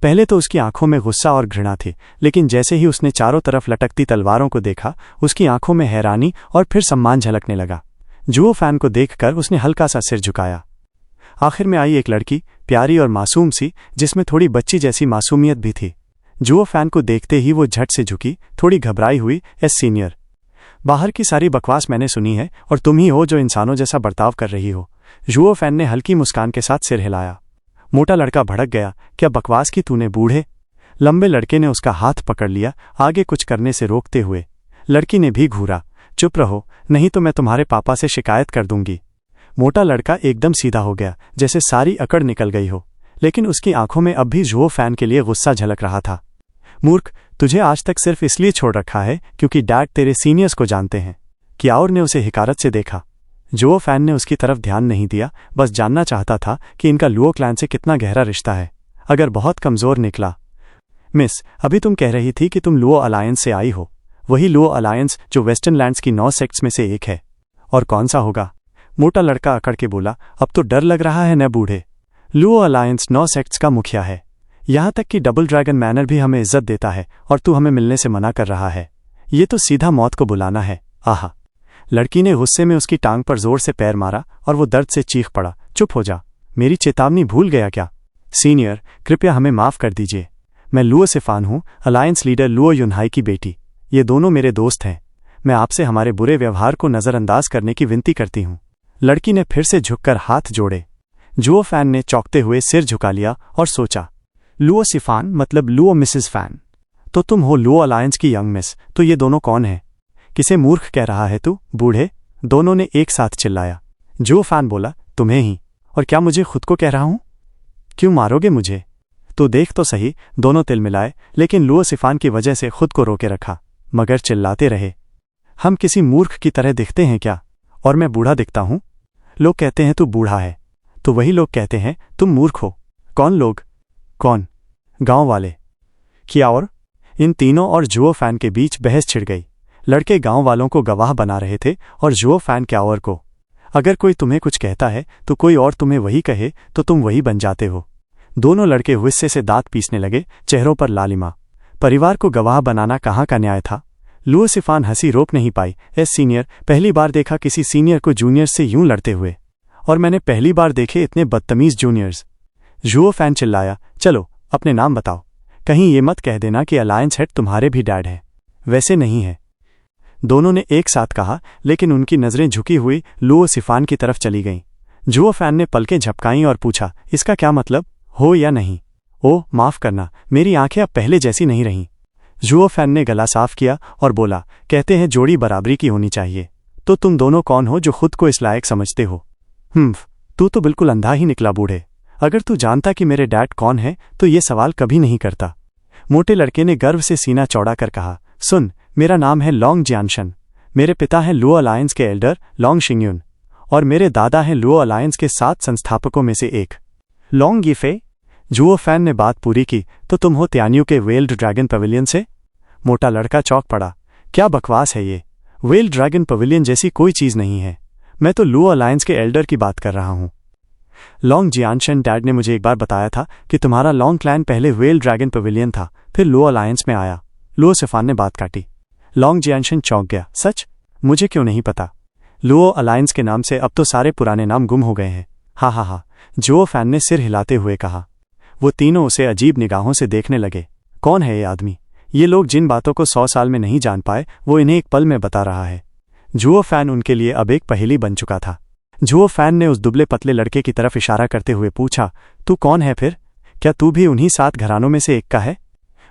पहले तो उसकी आंखों में गुस्सा और घृणा थी, लेकिन जैसे ही उसने चारों तरफ लटकती तलवारों को देखा, उसकी आंखों में हैरानी और फिर सम्मान झलकने लगा। जुओ फैन को देखकर उसने हल्का सा सिर झुकाया। आखिर में आई एक लड़की, प्यारी और मासूम सी, जिसमें थोड़ी बच्ची जैसी मासूमियत भी थी। जुओ फैन को देखते ही वो झट से झुकी, थोड़ी घबराई हुई, एस सीनियर, बाहर की सारी बकवास मैंने सुनी है और तुम ही हो जो इंसानों जैसा बर्ताव कर रही हो। जुओ फैन ने हल्की मुस्कान के साथ सिर हिलाया। मोटा लड़का भड़क गया, क्या बकवास की तूने बूढ़े? लंबे लड़के ने उसका हाथ पकड़ लिया, आगे कुछ करने से रोकते हुए। लड़की ने भी घूरा, चुप रहो, नहीं तो मैं तुम्हारे पापा से शिकायत कर दूंगी। मोटा लड़का एकदम सीधा हो गया, जैसे सारी अकड़ निकल गई हो, लेकिन उसकी आंखों में अब भी जुओ फैन के लिए गुस्सा झलक रहा था। मूर्ख, तुझे आज तक सिर्फ इसलिए छोड़ रखा है क्योंकि डैड तेरे सीनियर्स को जानते हैं। कियावर ने उसे हिकारत से देखा। जुओ फैन ने उसकी तरफ ध्यान नहीं दिया, बस जानना चाहता था कि इनका लुओ क्लैन से कितना गहरा रिश्ता है। अगर बहुत कमज़ोर निकला। मिस, अभी तुम कह रही थी कि तुम लुओ अलायंस से आई हो, वही लुओ अलायंस जो वेस्टर्न लैंड्स की 9 सेक्ट्स में से एक है। और कौन सा होगा? मोटा लड़का अकड़ के बोला, अब तो डर लग रहा है न बूढ़े। लुओ अलायंस 9 सेक्ट्स का मुखिया है। यहाँ तक कि डबल ड्रैगन मैनर भी हमें इज्जत देता है, और तू हमें मिलने से मना कर रहा है। ये तो सीधा मौत को बुलाना है। आहा! लड़की ने गुस्से में उसकी टांग पर जोर से पैर मारा और वो दर्द से चीख पड़ा। चुप हो जा, मेरी चेतावनी भूल गया क्या? सीनियर, कृपया हमें माफ़ कर दीजिए। मैं लुओ सिफान हूँ, अलायंस लीडर लुओ युनहाई की बेटी। ये दोनों मेरे दोस्त हैं। मैं आपसे हमारे बुरे व्यवहार को नज़रअंदाज करने की विनती करती हूँ। लड़की ने फिर से झुककर हाथ जोड़े। जुओ फैन ने चौंकते हुए सिर झुका लिया और सोचा, लुओ सिफान मतलब लुओ मिसेस फैन, तो तुम हो लुओ अलायंस की यंग मिस। तो ये दोनों कौन हैं? किसे मूर्ख कह रहा है तू, बूढ़े? दोनों ने एक साथ चिल्लाया। जुओ फैन बोला, तुम्हें ही। और क्या मुझे खुद को कह रहा हूं? क्यों मारोगे मुझे? तो देख तो सही। दोनों तिल मिलाए, लेकिन लुओ सिफान की वजह से खुद को रोके रखा, मगर चिल्लाते रहे। हम किसी मूर्ख की तरह दिखते हैं क्या? और मैं बूढ़ा दिखता हूं? लोग कहते हैं तू बूढ़ा है, तो वही लोग कहते हैं तुम मूर्ख हो। कौन लोग? कौन? गांव वाले। कियावर? इन तीनों और जुओ फैन के बीच बहस छिड़ गई। लड़के गांव वालों को गवाह बना रहे थे और जुओ फैन कियावर को। अगर कोई तुम्हें कुछ कहता है तो कोई और तुम्हें वही कहे तो तुम वही बन जाते हो। दोनों लड़के गुस्से से दांत पीसने लगे, चेहरों पर लालिमा। परिवार को गवाह बनाना कहाँ का न्याय था? लुओ सिफान हंसी रोक नहीं पाई। एस सीनियर, पहली बार देखा किसी सीनियर को जूनियर से यूं लड़ते हुए, और मैंने पहली बार देखे इतने बदतमीज जूनियर्स। जुओ फैन चिल्लाया, चलो अपने नाम बताओ। कहीं ये मत कह देना कि अलायंस हेड तुम्हारे भी डैड है। वैसे नहीं है, दोनों ने एक साथ कहा, लेकिन उनकी नजरें झुकी हुई लुओ सिफान की तरफ चली गईं। जुओ फैन ने पलकें झपकाईं और पूछा, इसका क्या मतलब, हो या नहीं? ओह माफ करना, मेरी आंखें अब पहले जैसी नहीं रहीं। जुओ फैन ने गला साफ किया और बोला, कहते हैं जोड़ी बराबरी की होनी चाहिए। तो तुम दोनों कौन हो जो खुद को इस लायक समझते हो? तू तो बिल्कुल अंधा ही निकला बूढ़े। अगर तू जानता कि मेरे डैड कौन है तो ये सवाल कभी नहीं करता। मोटे लड़के ने गर्व से सीना चौड़ा कर कहा, सुन, मेरा नाम है लॉन्ग जियानशन। मेरे पिता हैं लुओ अलायंस के एल्डर लॉन्ग शिंगयुन और मेरे दादा हैं लुओ अलायंस के 7 संस्थापकों में से एक, लॉन्ग यीफे। जुओ फैन ने बात पूरी की, तो तुम हो त्यान्यू के वेल्ड ड्रैगन पवेलियन से? मोटा लड़का चौंक पड़ा। क्या बकवास है ये? वेल्ड ड्रैगन पवेलियन जैसी कोई चीज नहीं है। मैं तो लुओ अलायंस के एल्डर की बात कर रहा हूं। लॉन्ग जियानशन, डैड ने मुझे एक बार बताया था कि तुम्हारा लॉन्ग क्लैन पहले वेल्ड ड्रैगन पवेलियन था, फिर लुओ अलायंस में आया। लुओ सिफान ने बात काटी। लॉन्ग जियानशन चौंक गया। सच? मुझे क्यों नहीं पता। लुओ अलायंस के नाम से अब तो सारे पुराने नाम गुम हो गए हैं। हा। जुओ फैन ने सिर हिलाते हुए कहा। वो तीनों उसे अजीब निगाहों से देखने लगे। कौन है ये आदमी? ये लोग जिन बातों को 100 साल में नहीं जान पाए वो इन्हें एक पल में बता रहा है। जुओ फैन उनके लिए अब एक पहेली बन चुका था। जुओ फैन ने उस दुबले पतले लड़के की तरफ इशारा करते हुए पूछा, तू कौन है फिर? क्या तू भी उन्हीं 7 घरानों में से एक का है?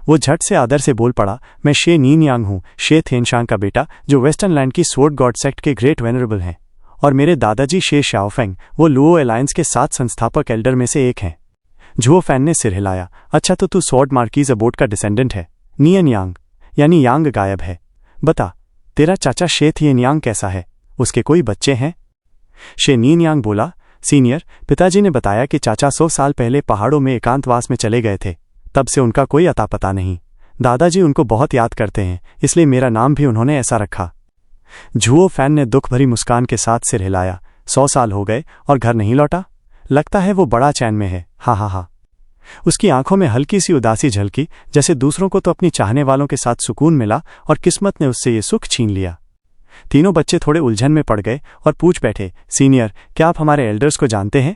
वो झट से आदर से बोल पड़ा, मैं शे नीनयांग हूँ, शे थेनशांग का बेटा, जो वेस्टर्न लैंड की स्वॉर्ड गॉड सेक्ट के ग्रेट वेनरेबल हैं, और मेरे दादाजी शे शाओफेंग वो लुओ अलायंस के 7 संस्थापक एल्डर में से एक हैं। जुओ फैन ने सिर हिलाया। अच्छा, तो तू स्वॉर्ड मार्कीज अबोट का डिसेंडेंट है। नियन यांग यानी यांग गायब है। बता, तेरा चाचा शे थियनयांग कैसा है? उसके कोई बच्चे हैं? शे नीनयांग बोला, सीनियर, पिताजी ने बताया कि चाचा 100 साल पहले पहाड़ों में एकांतवास में चले गए थे, तब से उनका कोई अता पता नहीं। दादाजी उनको बहुत याद करते हैं, इसलिए मेरा नाम भी उन्होंने ऐसा रखा। जुओ फैन ने दुख भरी मुस्कान के साथ सिर हिलाया। 100 साल हो गए और घर नहीं लौटा? लगता है वो बड़ा चैन में है। हा। उसकी आंखों में हल्की सी उदासी झलकी, जैसे दूसरों को तो अपनी चाहने वालों के साथ सुकून मिला और किस्मत ने उससे ये सुख छीन लिया। तीनों बच्चे थोड़े उलझन में पड़ गए और पूछ बैठे, सीनियर, क्या आप हमारे एल्डर्स को जानते हैं?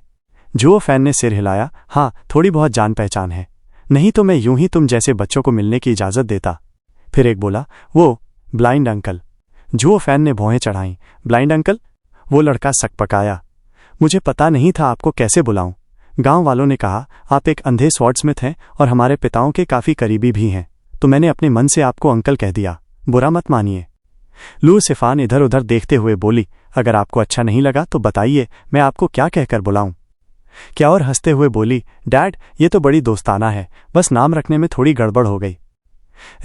जुओ फैन ने सिर हिलाया। हाँ, थोड़ी बहुत जान पहचान है, नहीं तो मैं यूं ही तुम जैसे बच्चों को मिलने की इजाजत देता। फिर एक बोला, वो ब्लाइंड अंकल। जुओ फैन ने भौहें चढ़ाईं। Blind uncle? वो लड़का सकपकाया। मुझे पता नहीं था आपको कैसे बुलाऊं। गांव वालों ने कहा आप एक अंधे स्वॉर्डस्मिथ हैं और हमारे पिताओं के काफी करीबी भी हैं, तो मैंने अपने मन से आपको अंकल कह दिया, बुरा मत मानिए। लुओ सिफान इधर उधर देखते हुए बोली, अगर आपको अच्छा नहीं लगा तो बताइए, मैं आपको क्या कहकर बुलाऊं? क्या और हंसते हुए बोली, डैड, ये तो बड़ी दोस्ताना है, बस नाम रखने में थोड़ी गड़बड़ हो गई।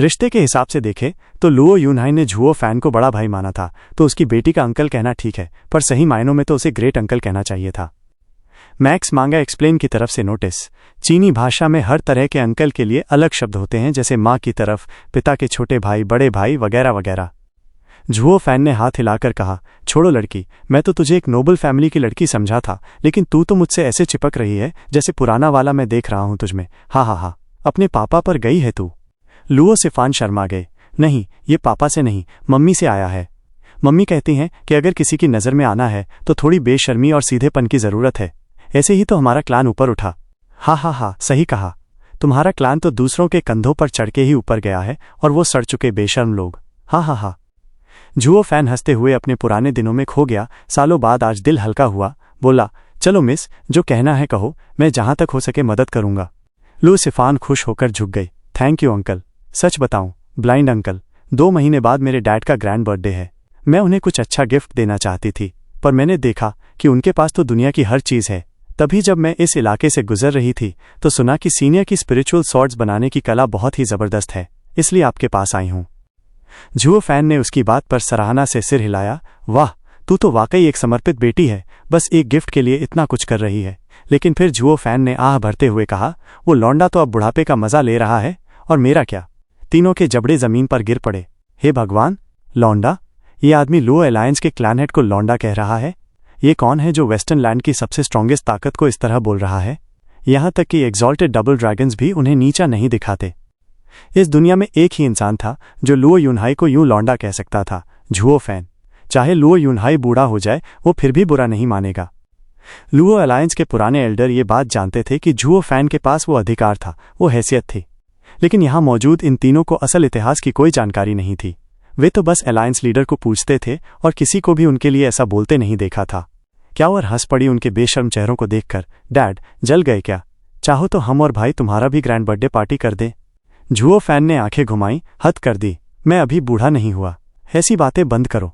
रिश्ते के हिसाब से देखे तो लुओ यूनहाई ने जुओ फैन को बड़ा भाई माना था, तो उसकी बेटी का अंकल कहना ठीक है, पर सही मायनों में तो उसे ग्रेट अंकल कहना चाहिए था। मैक्स मांगा एक्सप्लेन की तरफ से नोटिस। चीनी भाषा में हर तरह के अंकल के लिए अलग शब्द होते हैं, जैसे माँ की तरफ, पिता के छोटे भाई, बड़े भाई वगैरह वगैरह। जुओ फैन ने हाथ हिलाकर कहा, छोड़ो लड़की, मैं तो तुझे एक नोबल फैमिली की लड़की समझा था, लेकिन तू तो मुझसे ऐसे चिपक रही है जैसे पुराना वाला मैं देख रहा हूं तुझमें। हा, अपने पापा पर गई है तू? लुओ सिफान शर्मा गए। नहीं, ये पापा से नहीं, मम्मी से आया है। मम्मी कहती हैं कि अगर किसी की नज़र में आना है तो थोड़ी बेशर्मी और सीधेपन की ज़रूरत है। ऐसे ही तो हमारा क्लान ऊपर उठा। हा, सही कहा। तुम्हारा क्लान तो दूसरों के कंधों पर चढ़ के ही ऊपर गया है, और वो सड़ चुके बेशर्म लोग। हा। जुओ फैन हंसते हुए अपने पुराने दिनों में खो गया। सालों बाद आज दिल हल्का हुआ। बोला, चलो मिस, जो कहना है कहो, मैं जहां तक हो सके मदद करूंगा। लुओ सिफान खुश होकर झुक गई। Thank you uncle. सच बताऊं, ब्लाइंड अंकल, 2 महीने बाद मेरे डैड का ग्रैंड बर्थडे है। मैं उन्हें कुछ अच्छा गिफ्ट देना चाहती थी, पर मैंने देखा कि उनके पास तो दुनिया की हर चीज़ है। तभी जब मैं इस इलाके से गुजर रही थी तो सुना कि सीनियर की स्पिरिचुअल स्वॉर्ड्स बनाने की कला बहुत ही ज़बरदस्त है, इसलिए आपके पास आई हूं। जुओ फैन ने उसकी बात पर सराहना से सिर हिलाया। वाह, तू तो वाकई एक समर्पित बेटी है, बस एक गिफ्ट के लिए इतना कुछ कर रही है। लेकिन फिर जुओ फैन ने आह भरते हुए कहा, वो लौंडा तो अब बुढ़ापे का मजा ले रहा है, और मेरा क्या? तीनों के जबड़े जमीन पर गिर पड़े। हे भगवान, लौंडा? ये आदमी लुओ अलायंस के क्लैनहेड को लौंडा कह रहा है? ये कौन है जो वेस्टर्न लैंड की सबसे स्ट्रॉन्गेस्ट ताकत को इस तरह बोल रहा है? यहां तक कि एग्जॉल्टेड डबल ड्रैगन्स भी उन्हें नीचा नहीं दिखाते। इस दुनिया में एक ही इंसान था जो लुओ यूनहाई को यूं लौंडा कह सकता था, जुओ फैन। चाहे लुओ यूनहाई बूढ़ा हो जाए, वो फिर भी बुरा नहीं मानेगा। लुओ अलायंस के पुराने एल्डर ये बात जानते थे कि जुओ फैन के पास वो अधिकार था, वो हैसियत थी, लेकिन यहाँ मौजूद इन तीनों को असल इतिहास की कोई जानकारी नहीं थी। वे तो बस अलायंस लीडर को पूछते थे और किसी को भी उनके लिए ऐसा बोलते नहीं देखा था। क्याओर हंस पड़ी उनके बेशर्म चेहरों को देखकर। डैड, जल गए क्या? चाहो तो हम और भाई तुम्हारा भी ग्रैंड बर्थडे पार्टी कर दें। झुओ फैन ने आंखें घुमाई। हद कर दी, मैं अभी बूढ़ा नहीं हुआ, ऐसी बातें बंद करो।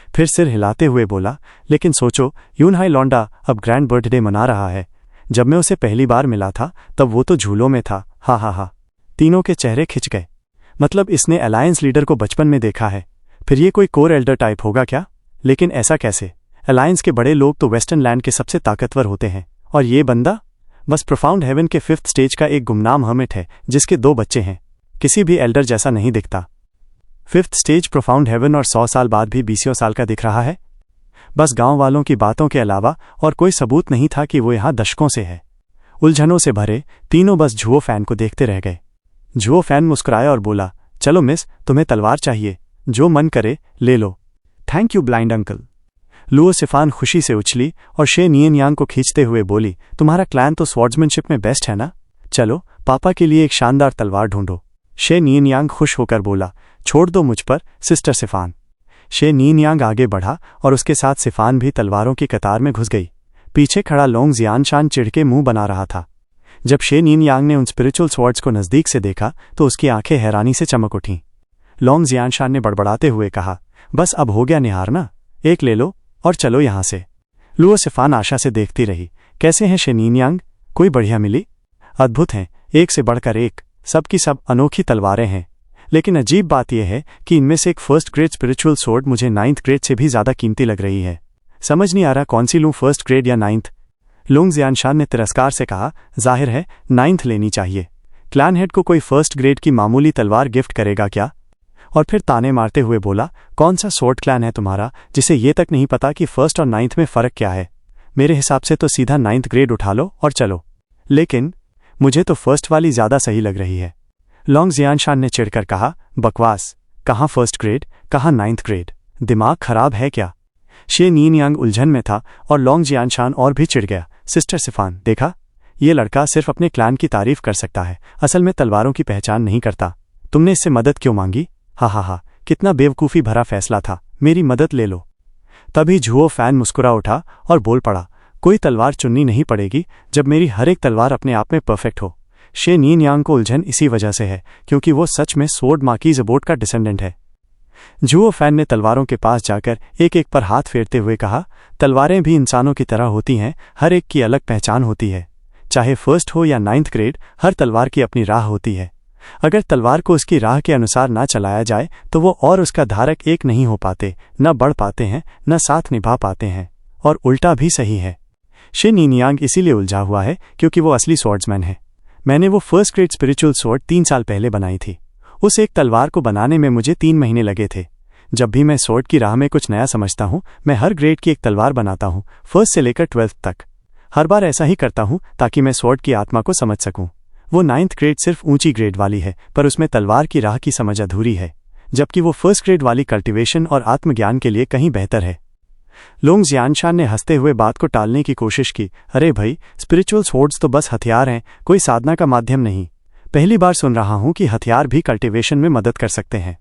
फिर सिर हिलाते हुए बोला, लेकिन सोचो, यूनहाई लौंडा अब ग्रैंड बर्थडे मना रहा है। जब मैं उसे पहली बार मिला था तब वो तो झूलों में था। हा हा हा। तीनों के चेहरे खिंच गए। मतलब इसने अलायंस लीडर को बचपन में देखा है। फिर ये कोई कोर एल्डर टाइप होगा क्या? लेकिन ऐसा कैसे? अलायंस के बड़े लोग तो वेस्टर्न लैंड के सबसे ताकतवर होते हैं, और ये बंदा बस प्रोफाउंड हेवन के 5th स्टेज का एक गुमनाम हर्मिट है जिसके 2 बच्चे हैं। किसी भी एल्डर जैसा नहीं दिखता। 5th स्टेज प्रोफाउंड हेवन और 100 साल बाद भी 20 साल का दिख रहा है। बस गांव वालों की बातों के अलावा और कोई सबूत नहीं था कि वो यहाँ दशकों से है। उलझनों से भरे तीनों बस झुओ फैन को देखते रह गए। झुओ फैन मुस्कुराया और बोला, चलो मिस, तुम्हें तलवार चाहिए? जो मन करे ले लो। Thank you blind uncle. Luo Sifan खुशी से उछली और शे नियन यांग को खींचते हुए बोली, तुम्हारा क्लैन तो स्वॉर्ड्समैनशिप में बेस्ट है ना? चलो पापा के लिए एक शानदार तलवार ढूंढो। शे नियन यांग खुश होकर बोला, छोड़ दो मुझ पर सिस्टर सिफान। शे नियन यांग आगे बढ़ा और उसके साथ सिफान भी तलवारों की कतार में घुस गई। पीछे खड़ा लोंग जियानशान चिढ़के मुंह बना रहा था। जब शे नियन यांग ने उन स्पिरिचुअल स्वॉर्ड्स को नजदीक से देखा तो उसकी आंखें हैरानी से चमक उठीं। लोंग जियानशान ने बड़बड़ाते हुए कहा, बस अब हो गया निहारना, एक ले लो और चलो यहाँ से। लुओ सिफान आशा से देखती रही। कैसे हैं शे नियन यांग? कोई बढ़िया मिली? अद्भुत हैं, एक से बढ़कर एक, सबकी सब अनोखी तलवारें हैं। लेकिन अजीब बात यह है कि इनमें से एक 1st ग्रेड स्पिरिचुअल स्वॉर्ड मुझे 9th ग्रेड से भी ज्यादा कीमती लग रही है। समझ नहीं आ रहा कौन सी लूं, 1st ग्रेड या 9th? लोंग जियानशान ने तिरस्कार से कहा, जाहिर है 9th लेनी चाहिए। क्लैन हेड को कोई 1st ग्रेड की मामूली तलवार गिफ्ट करेगा क्या? और फिर ताने मारते हुए बोला, कौन सा स्वॉर्ड क्लैन है तुम्हारा जिसे ये तक नहीं पता कि 1st और 9th में फर्क क्या है? मेरे हिसाब से तो सीधा 9th ग्रेड उठा लो और चलो। लेकिन मुझे तो 1st वाली ज्यादा सही लग रही है। लोंग जियानशान ने चिढ़कर कहा, बकवास, कहाँ 1st ग्रेड, कहाँ 9th ग्रेड? दिमाग खराब है क्या? शे नियन यांग उलझन में था और लोंग जियानशान और भी चिढ़ गया। सिस्टर सिफान, देखा, ये लड़का सिर्फ अपने क्लैन की तारीफ कर सकता है, असल में तलवारों की पहचान नहीं करता। तुमने इससे मदद क्यों मांगी? हा हा हा, कितना बेवकूफ़ी भरा फैसला था, मेरी मदद ले लो। तभी झुओ फैन मुस्कुरा उठा और बोल पड़ा, कोई तलवार चुननी नहीं पड़ेगी जब मेरी हर एक तलवार अपने आप में परफेक्ट हो। शे नियन यांग को उलझन इसी वजह से है क्योंकि वो सच में स्वॉर्ड मार्कीज अबोट का डिसेंडेंट है। झुओ फैन ने तलवारों के पास जाकर एक एक पर हाथ फेरते हुए कहा, तलवारें भी इंसानों की तरह होती हैं, हर एक की अलग पहचान होती है। चाहे 1st हो या 9th ग्रेड, हर तलवार की अपनी राह होती है। अगर तलवार को उसकी राह के अनुसार ना चलाया जाए तो वो और उसका धारक एक नहीं हो पाते, न बढ़ पाते हैं, न साथ निभा पाते हैं। और उल्टा भी सही है। शे नियन यांग इसीलिए उलझा हुआ है क्योंकि वो असली स्वॉर्ड्समैन है। मैंने वो 1st ग्रेड स्पिरिचुअल स्वॉर्ड 3 साल पहले बनाई थी। उस एक तलवार को बनाने में मुझे 3 महीने लगे थे। जब भी मैं स्वॉर्ड की राह में कुछ नया समझता हूँ, मैं हर ग्रेड की एक तलवार बनाता हूँ, 1st से लेकर 12th तक। हर बार ऐसा ही करता हूँ ताकि मैं स्वॉर्ड की आत्मा को समझ सकूँ। वो 9th ग्रेड सिर्फ ऊंची ग्रेड वाली है, पर उसमें तलवार की राह की समझ अधूरी है, जबकि वो 1st ग्रेड वाली कल्टीवेशन और आत्मज्ञान के लिए कहीं बेहतर है। लोंग जियानशान ने हंसते हुए बात को टालने की कोशिश की, अरे भाई, स्पिरिचुअल स्वॉर्ड्स तो बस हथियार हैं, कोई साधना का माध्यम नहीं। पहली बार सुन रहा हूं कि हथियार भी कल्टीवेशन में मदद कर सकते हैं।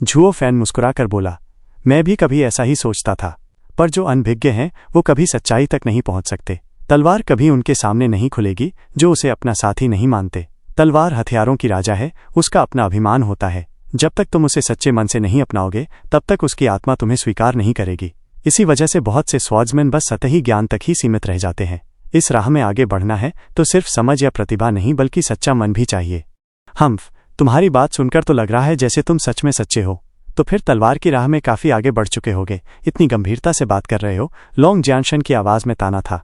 झुओ फैन मुस्कुराकर बोला, मैं भी कभी ऐसा ही सोचता था, पर जो अनभिज्ञ हैं वो कभी सच्चाई तक नहीं पहुंच सकते। तलवार कभी उनके सामने नहीं खुलेगी जो उसे अपना साथी नहीं मानते। तलवार हथियारों की राजा है, उसका अपना अभिमान होता है। जब तक तुम उसे सच्चे मन से नहीं अपनाओगे तब तक उसकी आत्मा तुम्हें स्वीकार नहीं करेगी। इसी वजह से बहुत से स्वॉर्ड्समैन बस सतही ज्ञान तक ही सीमित रह जाते हैं। इस राह में आगे बढ़ना है तो सिर्फ समझ या प्रतिभा नहीं बल्कि सच्चा मन भी चाहिए। हम्फ, तुम्हारी बात सुनकर तो लग रहा है जैसे तुम सच में सच्चे हो। तो फिर तलवार की राह में काफी आगे बढ़ चुके होगे, इतनी गंभीरता से बात कर रहे हो। लोंग जियानशान की आवाज में ताना था।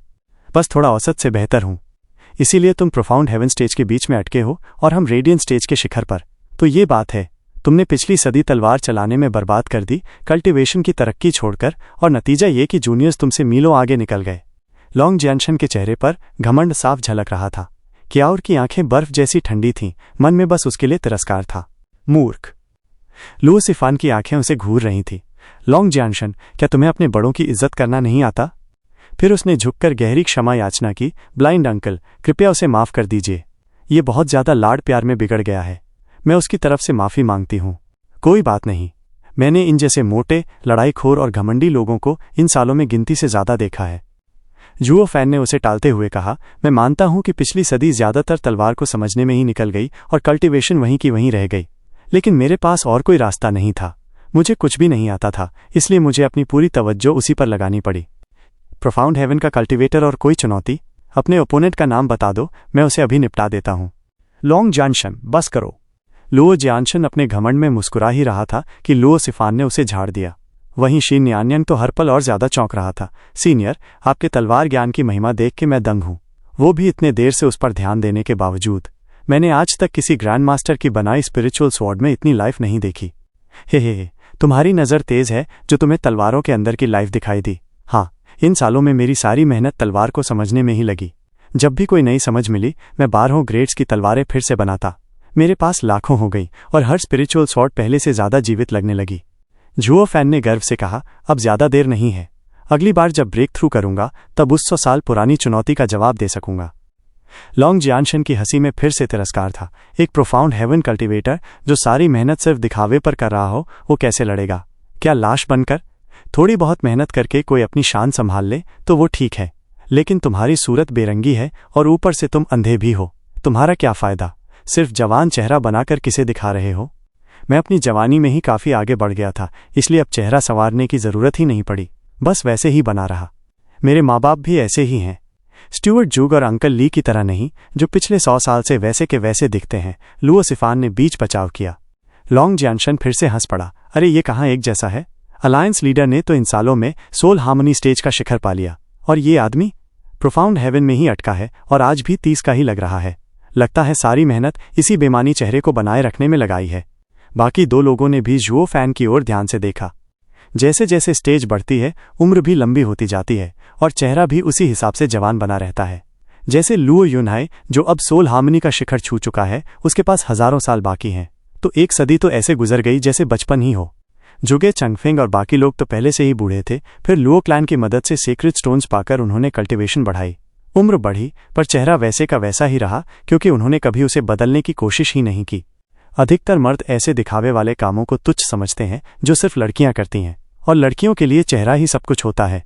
बस थोड़ा औसत से बेहतर हूं, इसीलिए तुम प्रोफाउंड हेवन स्टेज के बीच में अटके हो और हम रेडियंट स्टेज के शिखर पर। तो ये बात है, तुमने पिछली सदी तलवार चलाने में बर्बाद कर दी, कल्टीवेशन की तरक्की छोड़कर, और नतीजा ये कि जूनियर्स तुमसे मीलों आगे निकल गए। लोंग जियानशान के चेहरे पर घमंड साफ झलक रहा था। क्याओर की आंखें बर्फ जैसी ठंडी थीं, मन में बस उसके लिए तिरस्कार था। मूर्ख। लुओ सिफान की आंखें उसे घूर रही थीं। लोंग जियानशान, क्या तुम्हें अपने बड़ों की इज्जत करना नहीं आता? फिर उसने झुककर गहरी क्षमा याचना की, ब्लाइंड अंकल, कृपया उसे माफ कर दीजिए। ये बहुत ज़्यादा लाड प्यार में बिगड़ गया है। मैं उसकी तरफ से माफ़ी मांगती हूँ। कोई बात नहीं। मैंने इन जैसे मोटे, लड़ाईखोर और घमंडी लोगों को इन सालों में गिनती से ज़्यादा देखा है। जुओ फैन ने उसे टालते हुए कहा, मैं मानता हूं कि पिछली सदी ज़्यादातर तलवार को समझने में ही निकल गई और कल्टीवेशन वहीं की वहीं रह गई, लेकिन मेरे पास और कोई रास्ता नहीं था। मुझे कुछ भी नहीं आता था, इसलिए मुझे अपनी पूरी तवज्जो उसी पर लगानी पड़ी। प्रोफाउंड हेवन का कल्टीवेटर और कोई चुनौती? अपने ओपोनेंट का नाम बता दो, मैं उसे अभी निपटा देता हूं। लॉन्ग जानशन, बस करो। लुओ जियानशन अपने घमंड में मुस्कुरा ही रहा था कि लुओ सिफान ने उसे झाड़ दिया। वहीं शीन न्यान्यंग तो हर पल और ज्यादा चौंक रहा था। सीनियर, आपके तलवार ज्ञान की महिमा देख के मैं दंग हूं, वो भी इतने देर से उस पर ध्यान देने के बावजूद। मैंने आज तक किसी ग्रैंड मास्टर की बनाई स्पिरिचुअल स्वॉर्ड में इतनी लाइफ नहीं देखी। हे, तुम्हारी नज़र तेज है जो तुम्हें तलवारों के अंदर की लाइफ दिखाई दी। हाँ, इन सालों में मेरी सारी मेहनत तलवार को समझने में ही लगी। जब भी कोई नई समझ मिली, मैं 12 ग्रेड्स की तलवारें फिर से बनाता। मेरे पास लाखों हो गई और हर स्पिरिचुअल स्वॉर्ड पहले से ज़्यादा जीवित लगने लगी। जुओ फैन ने गर्व से कहा, अब ज़्यादा देर नहीं है। अगली बार जब ब्रेक थ्रू करूंगा तब उस 100 साल पुरानी चुनौती का जवाब दे सकूंगा। लॉन्ग जियानशन की हंसी में फिर से तिरस्कार था। एक प्रोफाउंड हेवन कल्टीवेटर जो सारी मेहनत सिर्फ दिखावे पर कर रहा हो, वो कैसे लड़ेगा? क्या लाश बनकर? थोड़ी बहुत मेहनत करके कोई अपनी शान संभाल ले तो वो ठीक है, लेकिन तुम्हारी सूरत बेरंगी है और ऊपर से तुम अंधे भी हो। तुम्हारा क्या फ़ायदा? सिर्फ जवान चेहरा बनाकर किसे दिखा रहे हो? मैं अपनी जवानी में ही काफ़ी आगे बढ़ गया था, इसलिए अब चेहरा संवारने की ज़रूरत ही नहीं पड़ी। बस वैसे ही बना रहा। मेरे माँ बाप भी ऐसे ही हैं, स्टुअर्ट जूग और अंकल ली की तरह नहीं, जो पिछले 100 साल से वैसे के वैसे दिखते हैं। लुओ सिफान ने बीच बचाव किया। लॉन्ग जियानशन फिर से हंस पड़ा। अरे ये कहाँ एक जैसा है? अलायंस लीडर ने तो इन सालों में सोल हार्मनी स्टेज का शिखर पा लिया, और ये आदमी प्रोफाउंड हेवन में ही अटका है और आज भी 30 का ही लग रहा है। लगता है सारी मेहनत इसी बेमानी चेहरे को बनाए रखने में लगाई है। बाकी 2 लोगों ने भी जुओ फैन की ओर ध्यान से देखा। जैसे जैसे स्टेज बढ़ती है, उम्र भी लंबी होती जाती है और चेहरा भी उसी हिसाब से जवान बना रहता है। जैसे लुओ युनहाई, जो अब सोल हार्मनी का शिखर छू चुका है, उसके पास हजारों साल बाकी हैं। तो 1 सदी तो ऐसे गुजर गई जैसे बचपन ही हो। जुगे, चंगफेंग और बाकी लोग तो पहले से ही बूढ़े थे। फिर लुओ क्लैन की मदद से सीक्रेट स्टोन्स पाकर उन्होंने कल्टीवेशन बढ़ाई। उम्र बढ़ी, पर चेहरा वैसे का वैसा ही रहा, क्योंकि उन्होंने कभी उसे बदलने की कोशिश ही नहीं की। अधिकतर मर्द ऐसे दिखावे वाले कामों को तुच्छ समझते हैं जो सिर्फ लड़कियां करती हैं, और लड़कियों के लिए चेहरा ही सब कुछ होता है।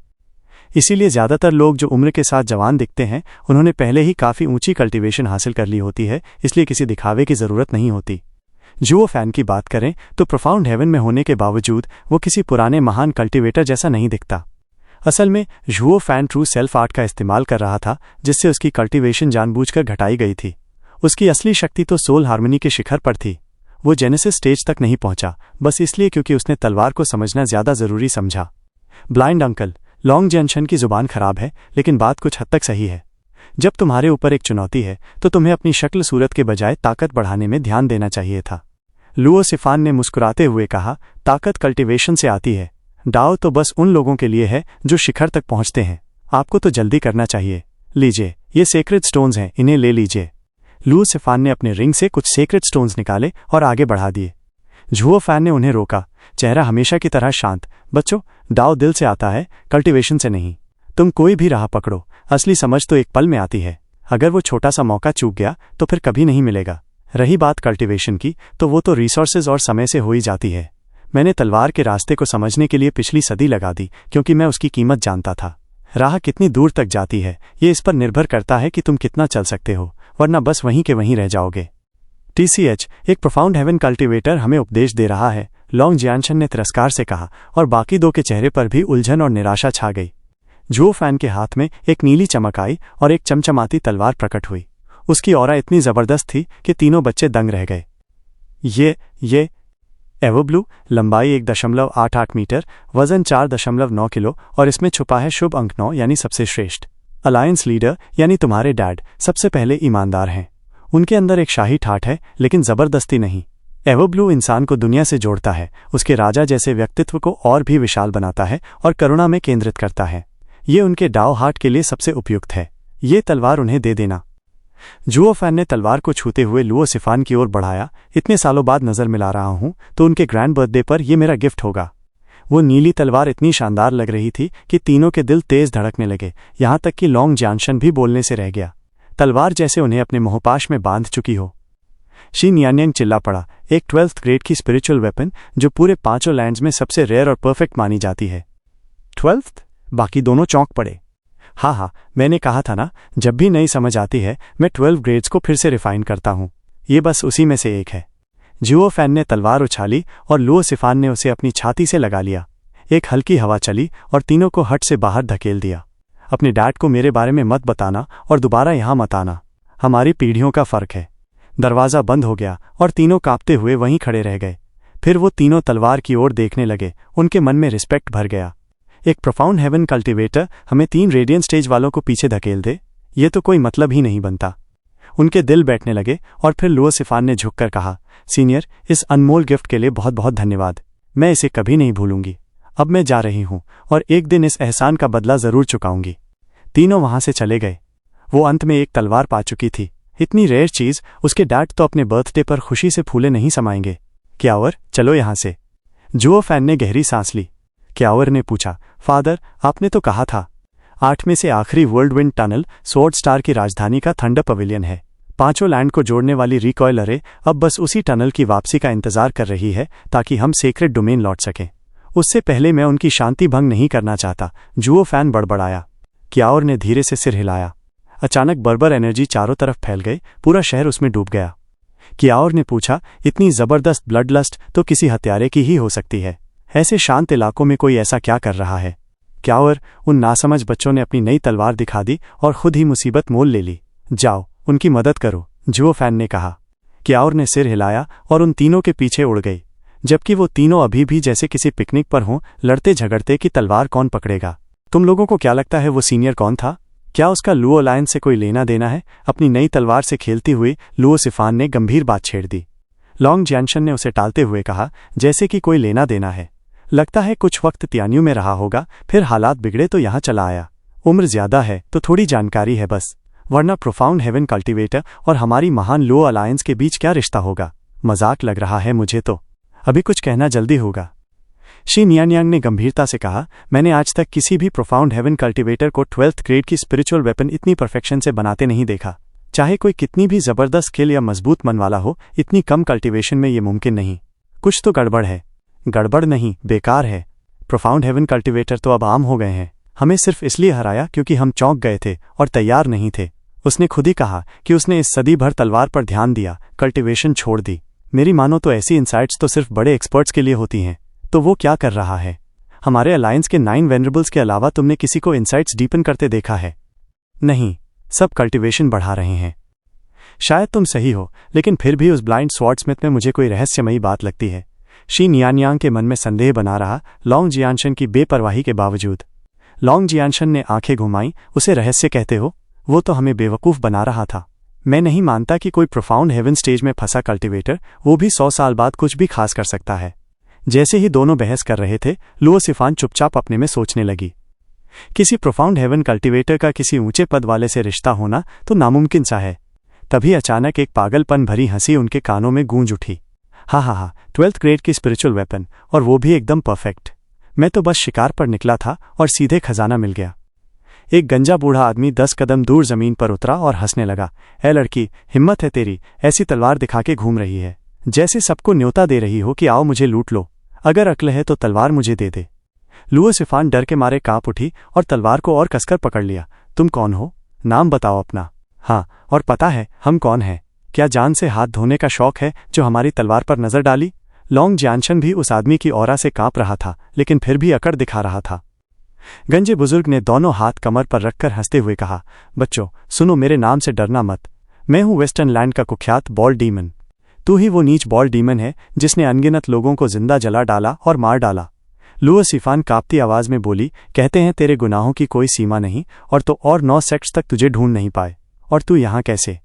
इसीलिए ज़्यादातर लोग जो उम्र के साथ जवान दिखते हैं, उन्होंने पहले ही काफ़ी ऊंची कल्टीवेशन हासिल कर ली होती है, इसलिए किसी दिखावे की ज़रूरत नहीं होती। जुओ फैन की बात करें तो प्रोफाउंड हेवन में होने के बावजूद वो किसी पुराने महान कल्टीवेटर जैसा नहीं दिखता। असल में जुओ फैन ट्रू सेल्फ आर्ट का इस्तेमाल कर रहा था, जिससे उसकी कल्टीवेशन जानबूझकर घटाई गई थी। उसकी असली शक्ति तो सोल हार्मनी के शिखर पर थी। वो जेनेसिस स्टेज तक नहीं पहुंचा, बस इसलिए क्योंकि उसने तलवार को समझना ज्यादा जरूरी समझा। ब्लाइंड अंकल, लॉन्ग जियानशन की जुबान खराब है, लेकिन बात कुछ हद तक सही है। जब तुम्हारे ऊपर एक चुनौती है तो तुम्हें अपनी शक्ल सूरत के बजाय ताकत बढ़ाने में ध्यान देना चाहिए था। लुओ सिफान ने मुस्कुराते हुए कहा, ताकत कल्टीवेशन से आती है, डाओ तो बस उन लोगों के लिए है जो शिखर तक पहुंचते हैं। आपको तो जल्दी करना चाहिए। लीजिए, ये सेक्रेट स्टोन्स हैं, इन्हें ले लीजिए। लुओ सिफान ने अपने रिंग से कुछ सेक्रेट स्टोन्स निकाले और आगे बढ़ा दिए। जुओ फैन ने उन्हें रोका, चेहरा हमेशा की तरह शांत। बच्चों, डाओ दिल से आता है, कल्टीवेशन से नहीं। तुम कोई भी राह पकड़ो, असली समझ तो एक पल में आती है। अगर वो छोटा सा मौका चूक गया तो फिर कभी नहीं मिलेगा। रही बात कल्टीवेशन की, तो वो तो रिसोर्सेज और समय से हो ही जाती है। मैंने तलवार के रास्ते को समझने के लिए पिछली सदी लगा दी, क्योंकि मैं उसकी कीमत जानता था। राह कितनी दूर तक जाती है, ये इस पर निर्भर करता है कि तुम कितना चल सकते हो, वरना बस वहीं के वहीं रह जाओगे। TCH, एक प्रोफाउंड हेवन कल्टीवेटर हमें उपदेश दे रहा है, लॉन्ग जियानशन ने तिरस्कार से कहा, और बाकी 2 के चेहरे पर भी उलझन और निराशा छा गई। जुओ फैन के हाथ में एक नीली चमक आई और एक चमचमाती तलवार प्रकट हुई। उसकी ऑरा इतनी जबरदस्त थी कि तीनों बच्चे दंग रह गए। ये एवोब्लू, लंबाई 1.88 मीटर, वजन 4.9 किलो, और इसमें छुपा है शुभ अंक 9 यानी सबसे श्रेष्ठ। अलायंस लीडर यानी तुम्हारे डैड सबसे पहले ईमानदार हैं। उनके अंदर एक शाही ठाठ है, लेकिन जबरदस्ती नहीं। एवोब्लू इंसान को दुनिया से जोड़ता है, उसके राजा जैसे व्यक्तित्व को और भी विशाल बनाता है और करुणा में केंद्रित करता है। ये उनके डाओ हार्ट के लिए सबसे उपयुक्त है। ये तलवार उन्हें दे देना। जुओ फैन ने तलवार को छूते हुए लुओ सिफान की ओर बढ़ाया। इतने सालों बाद नजर मिला रहा हूं तो उनके ग्रैंड बर्थडे पर यह मेरा गिफ्ट होगा। वो नीली तलवार इतनी शानदार लग रही थी कि तीनों के दिल तेज धड़कने लगे, यहां तक कि लॉन्ग जियानशन भी बोलने से रह गया। तलवार जैसे उन्हें अपने मोहपाश में बांध चुकी हो। शी नियान्यांग चिल्ला पड़ा, एक 12th ग्रेड की स्पिरिचुअल वेपन जो पूरे 5 लैंड्स में सबसे रेयर और परफेक्ट मानी जाती है। 12th? बाकी दोनों चौंक पड़े। हाँ, मैंने कहा था ना, जब भी नई समझ आती है मैं 12 ग्रेड्स को फिर से रिफाइन करता हूँ। ये बस उसी में से एक है। जुओ फैन ने तलवार उछाली और लुओ सिफान ने उसे अपनी छाती से लगा लिया। एक हल्की हवा चली और तीनों को हट से बाहर धकेल दिया। अपने डैड को मेरे बारे में मत बताना और दोबारा यहां मत आना। हमारी पीढ़ियों का फर्क है। दरवाज़ा बंद हो गया और तीनों कांपते हुए वहीं खड़े रह गए। फिर वो तीनों तलवार की ओर देखने लगे। उनके मन में रिस्पेक्ट भर गया। एक प्रोफाउंड हेवन कल्टिवेटर हमें 3 रेडियंट स्टेज वालों को पीछे धकेल दे, ये तो कोई मतलब ही नहीं बनता। उनके दिल बैठने लगे और फिर लुओ सिफान ने झुककर कहा, सीनियर, इस अनमोल गिफ्ट के लिए बहुत बहुत धन्यवाद। मैं इसे कभी नहीं भूलूंगी। अब मैं जा रही हूं और एक दिन इस एहसान का बदला जरूर चुकाऊंगी। तीनों वहां से चले गए। वो अंत में एक तलवार पा चुकी थी। इतनी रेयर चीज उसके डैड तो अपने बर्थडे पर खुशी से फूले नहीं समाएंगे। क्यावर, चलो यहां से। जुओ फैन ने गहरी सांस ली। क्यावर ने पूछा, फादर, आपने तो कहा था 8 में से आखिरी world wind tunnel sword star की राजधानी का थंडर पवेलियन है। 5 लैंड को जोड़ने वाली रिकॉयल अरे अब बस उसी टनल की वापसी का इंतजार कर रही है ताकि हम सेक्रेट डोमेन लौट सकें। उससे पहले मैं उनकी शांति भंग नहीं करना चाहता। जुओ फैन बड़बड़ाया। क्यावर ने धीरे से सिर हिलाया। अचानक बर्बर एनर्जी चारों तरफ फैल गई। पूरा शहर उसमें डूब गया। क्यावर ने पूछा, इतनी जबरदस्त ब्लड लस्ट तो किसी हत्यारे की ही हो सकती है। ऐसे शांत इलाकों में कोई ऐसा क्या कर रहा है? क्यावर, उन नासमझ बच्चों ने अपनी नई तलवार दिखा दी और खुद ही मुसीबत मोल ले ली। जाओ, उनकी मदद करो, जुओ फैन ने कहा। क्यावर ने सिर हिलाया और उन तीनों के पीछे उड़ गई, जबकि वो तीनों अभी भी जैसे किसी पिकनिक पर हों, लड़ते झगड़ते कि तलवार कौन पकड़ेगा। तुम लोगों को क्या लगता है वो सीनियर कौन था? क्या उसका लुओ अलायंस से कोई लेना देना है? अपनी नई तलवार से खेलती हुई लुओ सिफान ने गंभीर बात छेड़ दी। लॉन्ग जियानशन ने उसे टालते हुए कहा, जैसे कि कोई लेना देना है। लगता है कुछ वक्त तियान्यू में रहा होगा, फिर हालात बिगड़े तो यहाँ चला आया। उम्र ज्यादा है तो थोड़ी जानकारी है बस, वरना प्रोफाउंड हेवन कल्टिवेटर और हमारी महान लुओ अलायंस के बीच क्या रिश्ता होगा? मजाक लग रहा है मुझे तो। अभी कुछ कहना जल्दी होगा। शी नियान्यांग ने गंभीरता से कहा, मैंने आज तक किसी भी प्रोफाउंड हेवन कल्टिवेटर को 12th ग्रेड की स्पिरिचुअल वेपन इतनी परफेक्शन से बनाते नहीं देखा। चाहे कोई कितनी भी जबरदस्त स्किल या मजबूत मन वाला हो, इतनी कम कल्टिवेशन में ये मुमकिन नहीं। कुछ तो गड़बड़ है। गड़बड़ नहीं, बेकार है। प्रोफाउंड हेवन कल्टिवेटर तो अब आम हो गए हैं। हमें सिर्फ इसलिए हराया क्योंकि हम चौंक गए थे और तैयार नहीं थे। उसने खुद ही कहा कि उसने इस सदी भर तलवार पर ध्यान दिया, कल्टिवेशन छोड़ दी। मेरी मानो तो ऐसी इंसाइट्स तो सिर्फ बड़े एक्सपर्ट्स के लिए होती हैं। तो वो क्या कर रहा है? हमारे अलायंस के 9 वेनरेबल्स के अलावा तुमने किसी को इंसाइट्स डीपन करते देखा है? नहीं, सब कल्टिवेशन बढ़ा रहे हैं। शायद तुम सही हो, लेकिन फिर भी उस ब्लाइंड स्वॉर्डस्मिथ में मुझे कोई रहस्यमयी बात लगती है। शी नियान्यांग के मन में संदेह बना रहा, लॉन्ग जियानशन की बेपरवाही के बावजूद। लॉन्ग जियानशन ने आंखें घुमाई। उसे रहस्य कहते हो? वो तो हमें बेवकूफ़ बना रहा था। मैं नहीं मानता कि कोई प्रोफाउंड हेवन स्टेज में फंसा कल्टिवेटर, वो भी 100 साल बाद, कुछ भी खास कर सकता है। जैसे ही दोनों बहस कर रहे थे, लुओ सिफान चुपचाप अपने में सोचने लगी। किसी प्रोफाउंड हेवन कल्टिवेटर का किसी ऊंचे पद वाले से रिश्ता होना तो नामुमकिन सा है। तभी अचानक एक पागलपन भरी हंसी उनके कानों में गूंज उठी। हा, 12th ग्रेड की स्पिरिचुअल वेपन, और वो भी एकदम परफेक्ट। मैं तो बस शिकार पर निकला था और सीधे खजाना मिल गया। एक गंजा बूढ़ा आदमी 10 कदम दूर जमीन पर उतरा और हंसने लगा। ए लड़की, हिम्मत है तेरी, ऐसी तलवार दिखा के घूम रही है, जैसे सबको न्योता दे रही हो कि आओ मुझे लूट लो। अगर अक्ल है तो तलवार मुझे दे दे। लुओ सिफान डर के मारे कांप उठी और तलवार को और कसकर पकड़ लिया। तुम कौन हो? नाम बताओ अपना। हाँ, और पता है हम कौन हैं? क्या जान से हाथ धोने का शौक है जो हमारी तलवार पर नजर डाली? लॉन्ग जियानशन भी उस आदमी की औरा से कांप रहा था, लेकिन फिर भी अकड़ दिखा रहा था। गंजे बुजुर्ग ने दोनों हाथ कमर पर रखकर हंसते हुए कहा, बच्चों सुनो, मेरे नाम से डरना मत। मैं हूं वेस्टर्न लैंड का कुख्यात बॉल डीमन। तू ही वो नीच बॉल डीमन है जिसने अनगिनत लोगों को जिंदा जला डाला और मार डाला। लुओ सिफान कांपती आवाज में बोली, कहते हैं तेरे गुनाहों की कोई सीमा नहीं, और तो और 9 सेक्ट्स तक तुझे ढूंढ नहीं पाए, और तू यहाँ कैसे?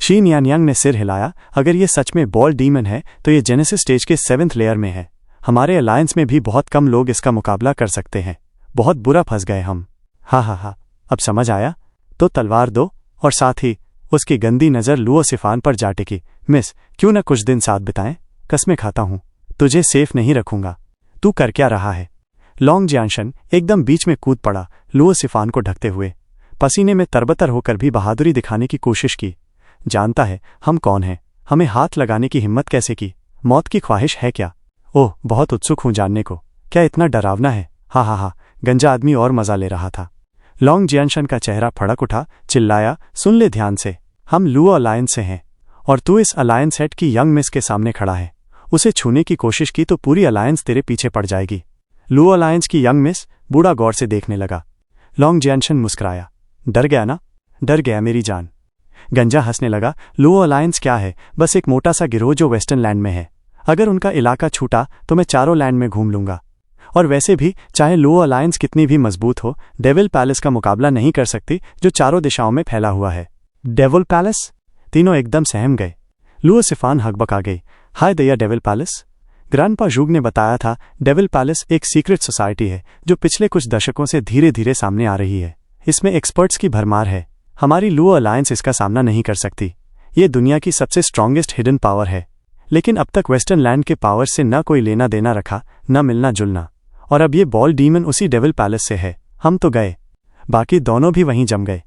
शी नियान्यांग ने सिर हिलाया। अगर ये सच में बॉल डीमन है तो ये जेनेसिस स्टेज के 7th लेयर में है। हमारे अलायंस में भी बहुत कम लोग इसका मुकाबला कर सकते हैं। बहुत बुरा फंस गए हम। हा, अब समझ आया? तो तलवार दो। और साथ ही उसकी गंदी नज़र लुओ सिफान पर जा टिकी। मिस, क्यों न कुछ दिन साथ बिताएं? कसमें खाता हूं, तुझे सेफ नहीं रखूंगा। तू कर क्या रहा है? लॉन्ग जियानशन एकदम बीच में कूद पड़ा, लुओ सिफान को ढकते हुए। पसीने में तरबतर होकर भी बहादुरी दिखाने की कोशिश की। जानता है हम कौन हैं, हमें हाथ लगाने की हिम्मत कैसे की, मौत की ख्वाहिश है क्या? ओह, बहुत उत्सुक हूं जानने को, क्या इतना डरावना है? हा हा हा। गंजा आदमी और मजा ले रहा था। लॉन्ग जियानशन का चेहरा फड़क उठा, चिल्लाया, सुन ले ध्यान से, हम लुओ अलायंस से हैं और तू इस अलायंस हेड की यंग मिस के सामने खड़ा है। उसे छूने की कोशिश की तो पूरी अलायंस तेरे पीछे पड़ जाएगी। लुओ अलायंस की यंग मिस? बूढ़ा गौर से देखने लगा। लॉन्ग जियानशन मुस्कुराया। डर गया ना? डर गया मेरी जान। गंजा हंसने लगा। लुओ अलायंस क्या है, बस एक मोटा सा गिरोह जो वेस्टर्न लैंड में है। अगर उनका इलाका छूटा तो मैं चारों लैंड में घूम लूंगा। और वैसे भी चाहे लुओ अलायंस कितनी भी मजबूत हो, डेविल पैलेस का मुकाबला नहीं कर सकती जो चारों दिशाओं में फैला हुआ है। Devil palace? तीनों एकदम सहम गए। लुओ सिफान हकबका गई। हाय दया, डेविल पैलेस? ग्रैंडपा जूग ने बताया था, डेविल पैलेस एक सीक्रेट सोसाइटी है जो पिछले कुछ दशकों से धीरे धीरे सामने आ रही है। इसमें एक्सपर्ट्स की भरमार है। हमारी लुओ अलायंस इसका सामना नहीं कर सकती। ये दुनिया की सबसे स्ट्रॉन्गेस्ट हिडन पावर है, लेकिन अब तक वेस्टर्न लैंड के पावर से न कोई लेना देना रखा, न मिलना जुलना। और अब ये बॉल डीमन उसी डेविल पैलेस से है। हम तो गए, बाकी दोनों भी वहीं जम गए।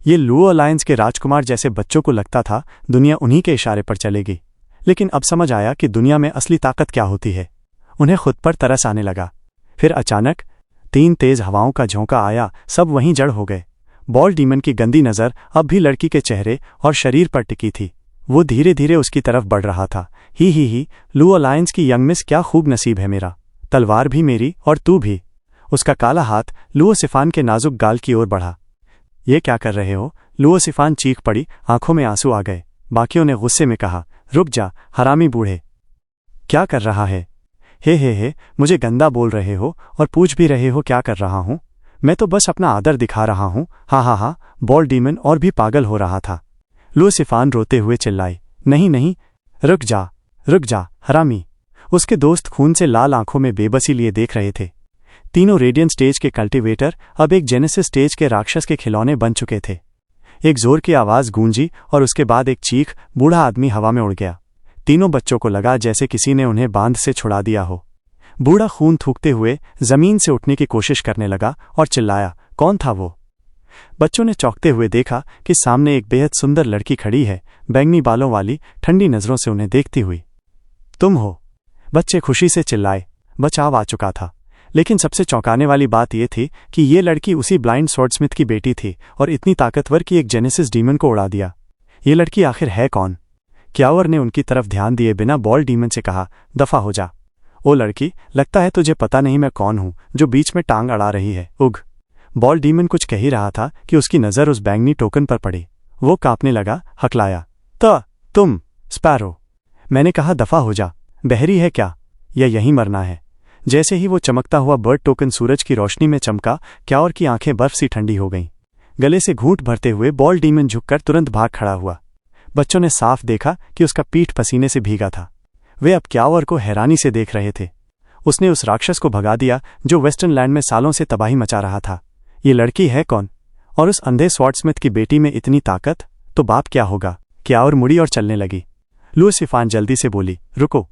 ये लुओ अलायंस के राजकुमार जैसे बच्चों को लगता था दुनिया उन्हीं के इशारे पर चलेगी, लेकिन अब समझ आया कि दुनिया में असली ताकत क्या होती है। उन्हें खुद पर तरस आने लगा। फिर अचानक 3 तेज हवाओं का झोंका आया, सब वहीं जड़ हो गए। बॉल डीमन की गंदी नज़र अब भी लड़की के चेहरे और शरीर पर टिकी थी। वो धीरे धीरे उसकी तरफ बढ़ रहा था। ही लुओ अलायंस की यंग मिस, क्या खूब नसीब है मेरा। तलवार भी मेरी और तू भी। उसका काला हाथ लुओ सिफान के नाजुक गाल की ओर बढ़ा। ये क्या कर रहे हो? लुओ सिफान चीख पड़ी, आंखों में आंसू आ गए। बाकियों ने गुस्से में कहा, रुक जा हरामी बूढ़े, क्या कर रहा है? हे, मुझे गंदा बोल रहे हो और पूछ भी रहे हो क्या कर रहा हूं? मैं तो बस अपना आदर दिखा रहा हूं। हा। बॉल डीमन और भी पागल हो रहा था। लुओ सिफान रोते हुए चिल्लाई, नहीं, रुक जा हरामी। उसके दोस्त खून से लाल आंखों में बेबसी लिए देख रहे थे। तीनों रेडियंट स्टेज के कल्टीवेटर अब एक जेनेसिस स्टेज के राक्षस के खिलौने बन चुके थे। एक जोर की आवाज गूंजी और उसके बाद एक चीख, बूढ़ा आदमी हवा में उड़ गया। तीनों बच्चों को लगा जैसे किसी ने उन्हें बांध से छुड़ा दिया हो। बूढ़ा खून थूकते हुए जमीन से उठने की कोशिश करने लगा और चिल्लाया, कौन था वो? बच्चों ने चौंकते हुए देखा कि सामने एक बेहद सुंदर लड़की खड़ी है, बैंगनी बालों वाली, ठंडी नजरों से उन्हें देखती हुई। तुम हो? बच्चे खुशी से चिल्लाए। बचाव आ चुका था, लेकिन सबसे चौंकाने वाली बात यह थी कि ये लड़की उसी ब्लाइंड स्वॉर्डस्मिथ की बेटी थी और इतनी ताकतवर कि एक जेनेसिस डीमन को उड़ा दिया। ये लड़की आखिर है कौन? क्यावर ने उनकी तरफ ध्यान दिए बिना बॉल डीमन से कहा, दफा हो जा। ओ लड़की, लगता है तुझे पता नहीं मैं कौन हूं जो बीच में टांग अड़ा रही है। उग। बॉल डीमन कुछ कह ही रहा था कि उसकी नजर उस बैंगनी टोकन पर पड़ी। वो कांपने लगा, हकलाया, तुम स्पैरो। मैंने कहा दफा हो जा। बहरी है क्या, या यहीं मरना है? जैसे ही वो चमकता हुआ बर्ड टोकन सूरज की रोशनी में चमका, क्यावर की आंखें बर्फ सी ठंडी हो गईं। गले से घूंट भरते हुए बॉल डीमन झुककर तुरंत भाग खड़ा हुआ। बच्चों ने साफ देखा कि उसका पीठ पसीने से भीगा था। वे अब क्यावर को हैरानी से देख रहे थे। उसने उस राक्षस को भगा दिया जो वेस्टर्न लैंड में सालों से तबाही मचा रहा था। ये लड़की है कौन? और उस अंधे स्वॉर्डस्मिथ की बेटी में इतनी ताकत, तो बाप क्या होगा? क्यावर मुड़ी और चलने लगी। लुओ सिफान जल्दी से बोली, रुको।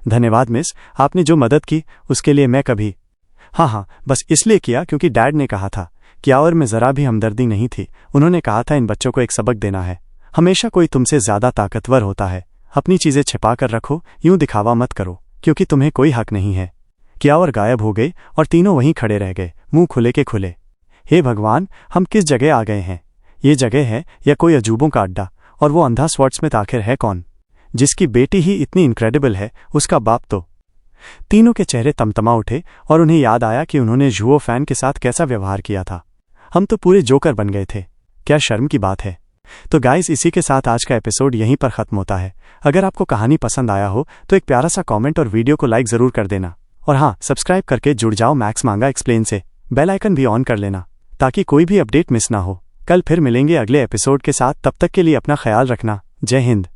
धन्यवाद मिस, आपने जो मदद की उसके लिए मैं कभी। हाँ, बस इसलिए किया क्योंकि डैड ने कहा था। क्यावर में जरा भी हमदर्दी नहीं थी। उन्होंने कहा था इन बच्चों को एक सबक देना है। हमेशा कोई तुमसे ज्यादा ताकतवर होता है। अपनी चीजें छिपा कर रखो, यूं दिखावा मत करो, क्योंकि तुम्हें कोई हक नहीं है। क्यावर गायब हो गई और तीनों वहीं खड़े रह गए, मुंह खुले के खुले। हे भगवान, हम किस जगह आ गए हैं? ये जगह है या कोई अजूबों का अड्डा? और वो अंधा स्वॉर्डस्मिथ आखिर है कौन? जिसकी बेटी ही इतनी इनक्रेडिबल है, उसका बाप तो। तीनों के चेहरे तमतमा उठे और उन्हें याद आया कि उन्होंने जुओ फैन के साथ कैसा व्यवहार किया था। हम तो पूरे जोकर बन गए थे। क्या शर्म की बात है। तो गाइस, इसी के साथ आज का एपिसोड यहीं पर खत्म होता है। अगर आपको कहानी पसंद आया हो तो एक प्यारा सा कमेंट और वीडियो को लाइक जरूर कर देना। और हाँ, सब्सक्राइब करके जुड़ जाओ मैक्स मांगा एक्सप्लेन से। बेल आइकन भी ऑन कर लेना ताकि कोई भी अपडेट मिस ना हो। कल फिर मिलेंगे अगले एपिसोड के साथ। तब तक के लिए अपना ख्याल रखना। जय हिंद।